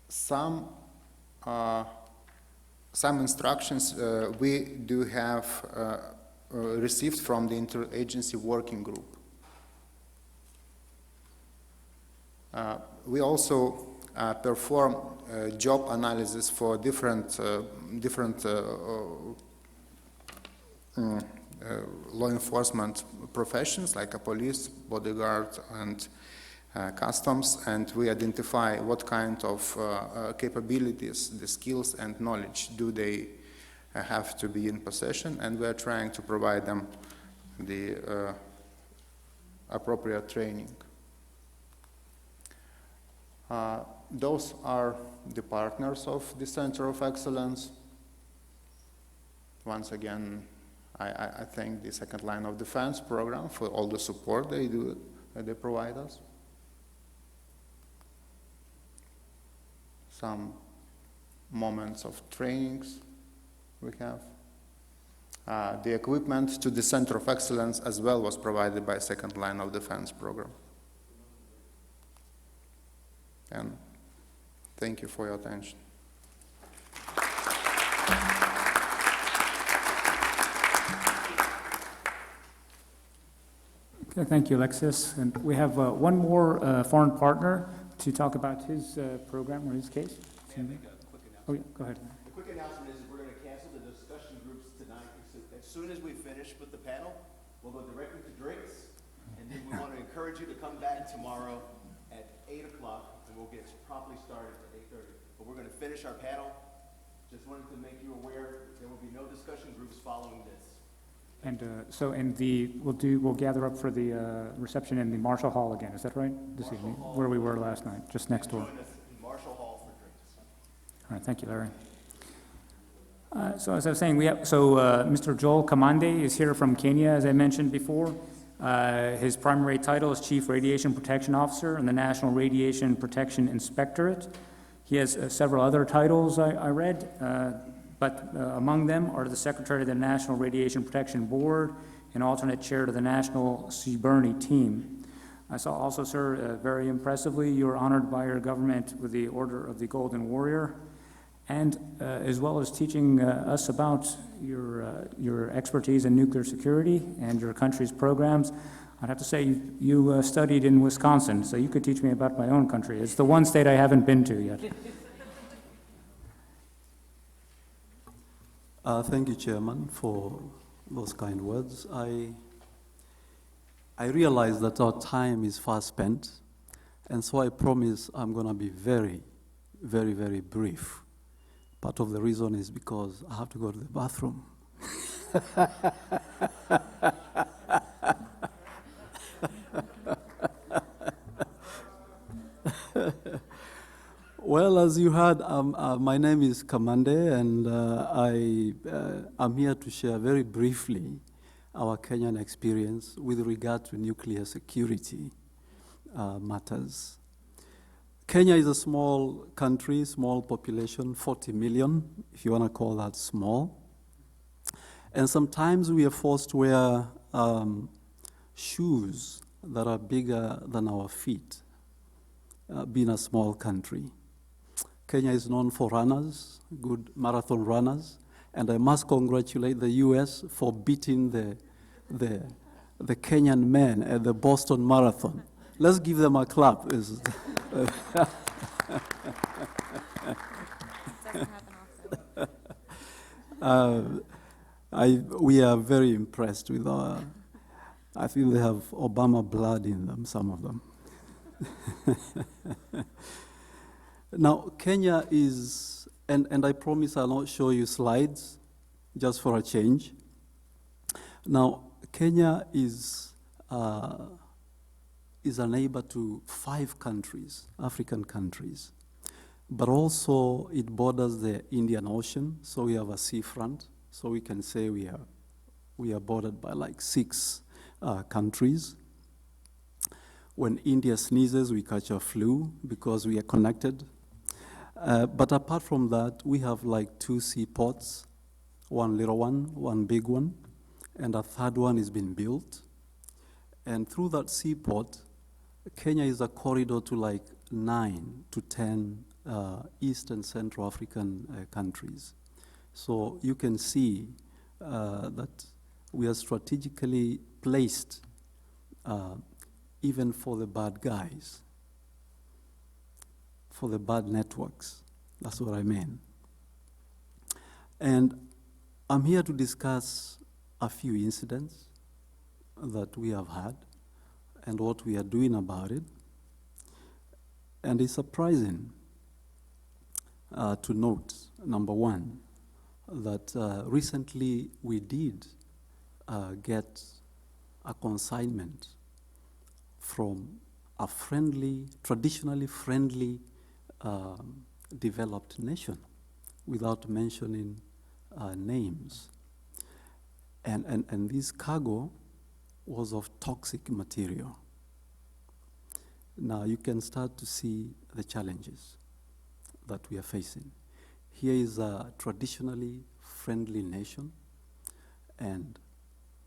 Some instructions we do have received from the interagency working group. We also perform job analysis for different law enforcement professions, like a police, bodyguard, and customs, and we identify what kind of capabilities, the skills and knowledge do they have to be in possession, and we are trying to provide them the appropriate training. Those are the partners of the Center of Excellence. Once again, I thank the Second Line of Defense program for all the support they provide us. Some moments of trainings we have. The equipment to the Center of Excellence as well was provided by Second Line of Defense program. And thank you for your attention.
Okay, thank you, Alexis. And we have one more foreign partner to talk about his program or his case.
May I make a quick announcement?
Oh, yeah, go ahead.
The quick announcement is we're going to cancel the discussion groups tonight. As soon as we finish with the panel, we'll go directly to drinks, and then we want to encourage you to come back tomorrow at 8 o'clock, and we'll get promptly started at 8:30. But we're going to finish our panel. Just wanted to make you aware there will be no discussion groups following this.
And we'll gather up for the reception in the Marshall Hall again. Is that right? This evening, where we were last night, just next door.
Join us in Marshall Hall for drinks.
All right, thank you, Larry. So as I was saying, Mr. Joel Kamande is here from Kenya, as I mentioned before. His primary title is Chief Radiation Protection Officer in the National Radiation Protection Inspectorate. He has several other titles I read, but among them are the Secretary of the National Radiation Protection Board and alternate chair to the National CBRNE team. I saw also, sir, very impressively, you were honored by your government with the Order of the Golden Warrior, and as well as teaching us about your expertise in nuclear security and your country's programs. I'd have to say you studied in Wisconsin, so you could teach me about my own country. It's the one state I haven't been to yet.
Thank you, Chairman, for those kind words. I realize that our time is fast spent, and so I promise I'm going to be very, very, very brief. Part of the reason is because I have to go to the bathroom. Well, as you heard, my name is Kamande, and I'm here to share very briefly our Kenyan experience with regard to nuclear security matters. Kenya is a small country, small population, 40 million, if you want to call that small. And sometimes we are forced to wear shoes that are bigger than our feet, being a small country. Kenya is known for runners, good marathon runners, and I must congratulate the US for beating the Kenyan men at the Boston Marathon. Let's give them a clap.
Doesn't happen often.
We are very impressed with I think they have Obama blood in them, some of them. Now, Kenya is, and I promise I'll not show you slides, just for a change. Now, Kenya is a neighbor to 5 countries, African countries, but also it borders the Indian Ocean, so we have a seafront, so we can say we are bordered by like 6 countries. When India sneezes, we catch a flu because we are connected. But apart from that, we have like 2 seaports, one little one big one, and a third one is being built. And through that seaport, Kenya is a corridor to like 9 to 10 East and Central African countries. So you can see that we are strategically placed even for the bad guys, for the bad networks. That's what I mean. And I'm here to discuss a few incidents that we have had and what we are doing about it. And it's surprising to note, number one, that recently we did get a consignment from a friendly, traditionally friendly developed nation, without mentioning names. And this cargo was of toxic material. Now you can start to see the challenges that we are facing. Here is a traditionally friendly nation, and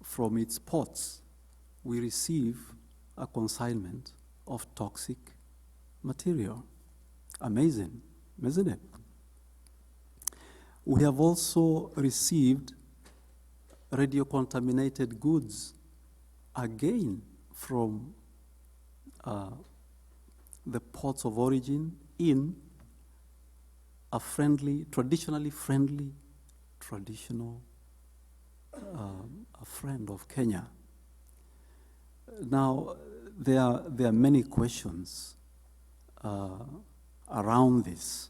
from its ports, we receive a consignment of toxic material. Amazing, isn't it? We have also received radio-contaminated goods, again from the ports of origin in a friendly, traditionally friendly, a friend of Kenya. Now, there are many questions around this,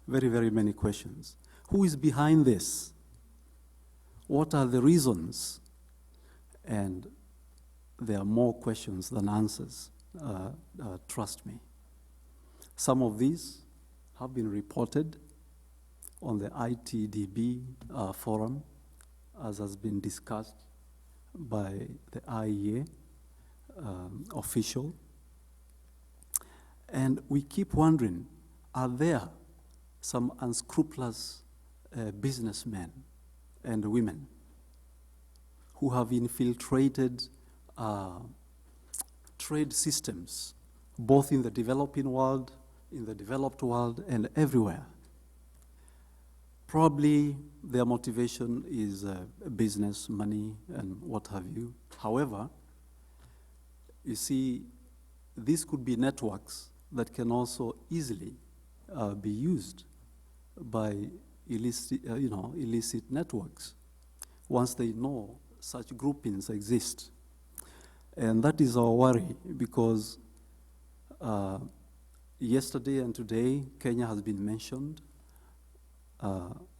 very, very many questions. Who is behind this? What are the reasons? And there are more questions than answers, trust me. Some of these have been reported on the ITDB forum, as has been discussed by the IEA official. And we keep wondering, are there some unscrupulous businessmen and women who have infiltrated trade systems, both in the developing world, in the developed world, and everywhere? Probably their motivation is business, money, and what have you. However, you see, these could be networks that can also easily be used by illicit networks once they know such groupings exist. And that is our worry, because yesterday and today, Kenya has been mentioned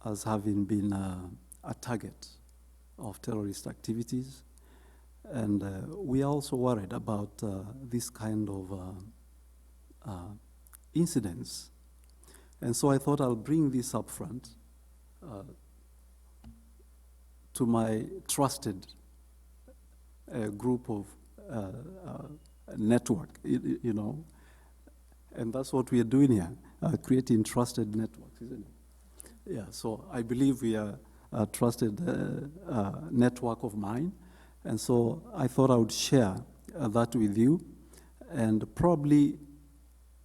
as having been a target of terrorist activities. And we are also worried about this kind of incidents, And so I thought I'll bring this up front to my trusted group of network, you know. And that's what we are doing here, creating trusted networks, isn't it? Yeah, so I believe we are a trusted network of mine. And so I thought I would share that with you. And probably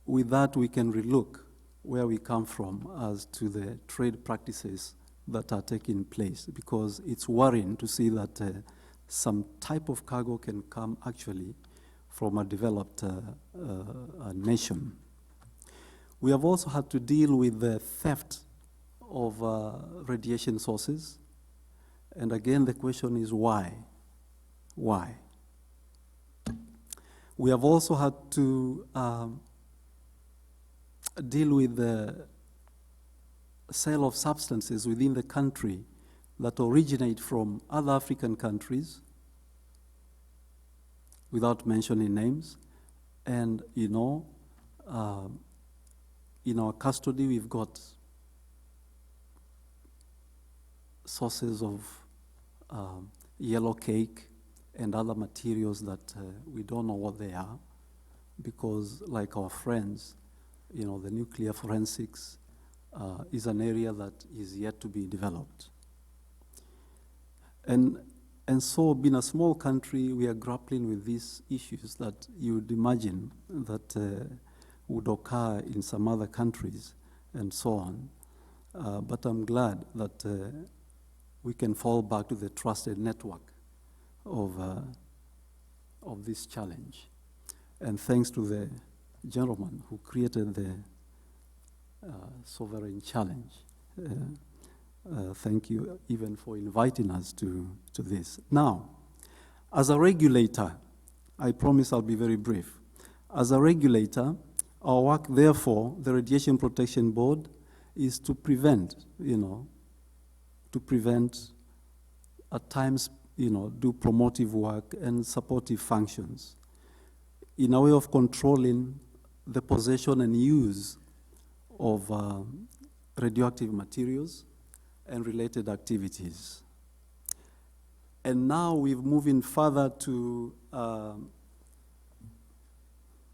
with that, we can relook where we come from as to the trade practices that are taking place, because it's worrying to see that some type of cargo can come actually from a developed nation. We have also had to deal with the theft of radiation sources. And again, the question is why? Why? We have also had to deal with the sale of substances within the country that originate from other African countries, without mentioning names. And, you know, in our custody, we've got sources of yellow cake and other materials that we don't know what they are, because like our friends, you know, the nuclear forensics is an area that is yet to be developed. And so, being a small country, we are grappling with these issues that you would imagine that would occur in some other countries and so on. But I'm glad that we can fall back to the trusted network of this challenge. And thanks to the gentleman who created the sovereign challenge. Thank you even for inviting us to this. Now, as a regulator, I promise I'll be very brief. As a regulator, our work, therefore, the Radiation Protection Board, is to prevent, at times, do promotive work and supportive functions in a way of controlling the possession and use of radioactive materials and related activities. And now we're moving further to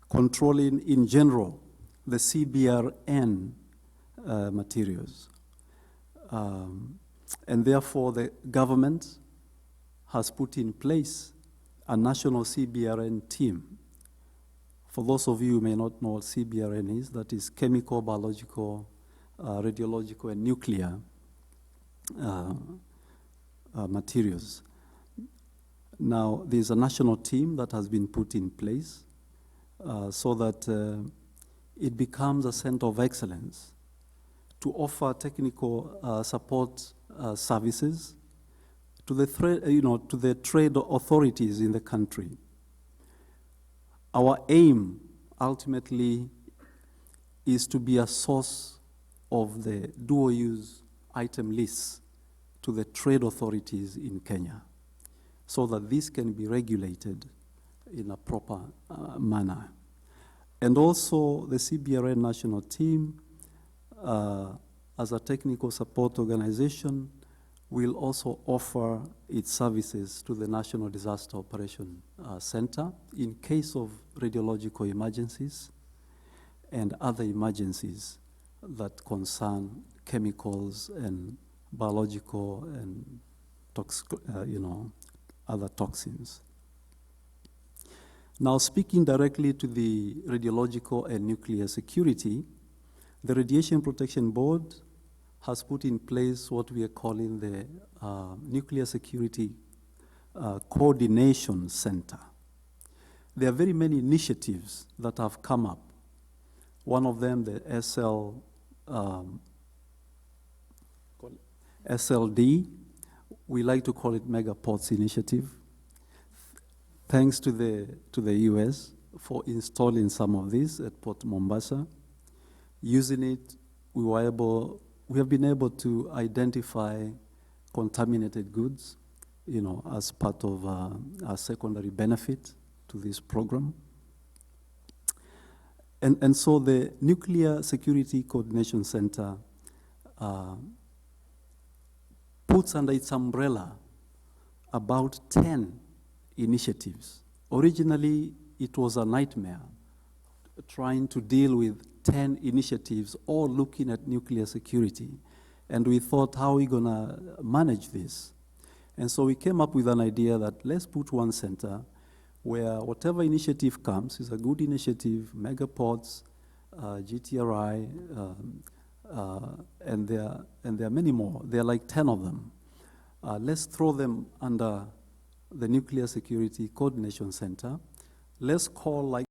controlling, in general, the CBRN materials. And therefore, the government has put in place a national CBRN team. For those of you who may not know what CBRN is, that is chemical, biological, radiological, and nuclear materials. Now, there's a national team that has been put in place so that it becomes a center of excellence to offer technical support services to the trade authorities in the country. Our aim, ultimately, is to be a source of the dual-use item lists to the trade authorities in Kenya, so that this can be regulated in a proper manner. And also, the CBRN national team, as a technical support organization, will also offer its services to the National Disaster Operation Center in case of radiological emergencies and other emergencies that concern chemicals and biological and other toxins. Now, speaking directly to the radiological and nuclear security, the Radiation Protection Board has put in place what we are calling the Nuclear Security Coordination Center. There are very many initiatives that have come up. One of them, the SLD, we like to call it Megaports Initiative. Thanks to the US for installing some of these at Port Mombasa. Using it, we have been able to identify contaminated goods, as part of our secondary benefit to this program. And so the Nuclear Security Coordination Center puts under its umbrella about 10 initiatives. Originally, it was a nightmare trying to deal with 10 initiatives, all looking at nuclear security. And we thought, how are we going to manage this? And so we came up with an idea that let's put one center where whatever initiative comes is a good initiative, megapods, GTRI, and there are many more. There are like 10 of them. Let's throw them under the Nuclear Security Coordination Center. Let's call like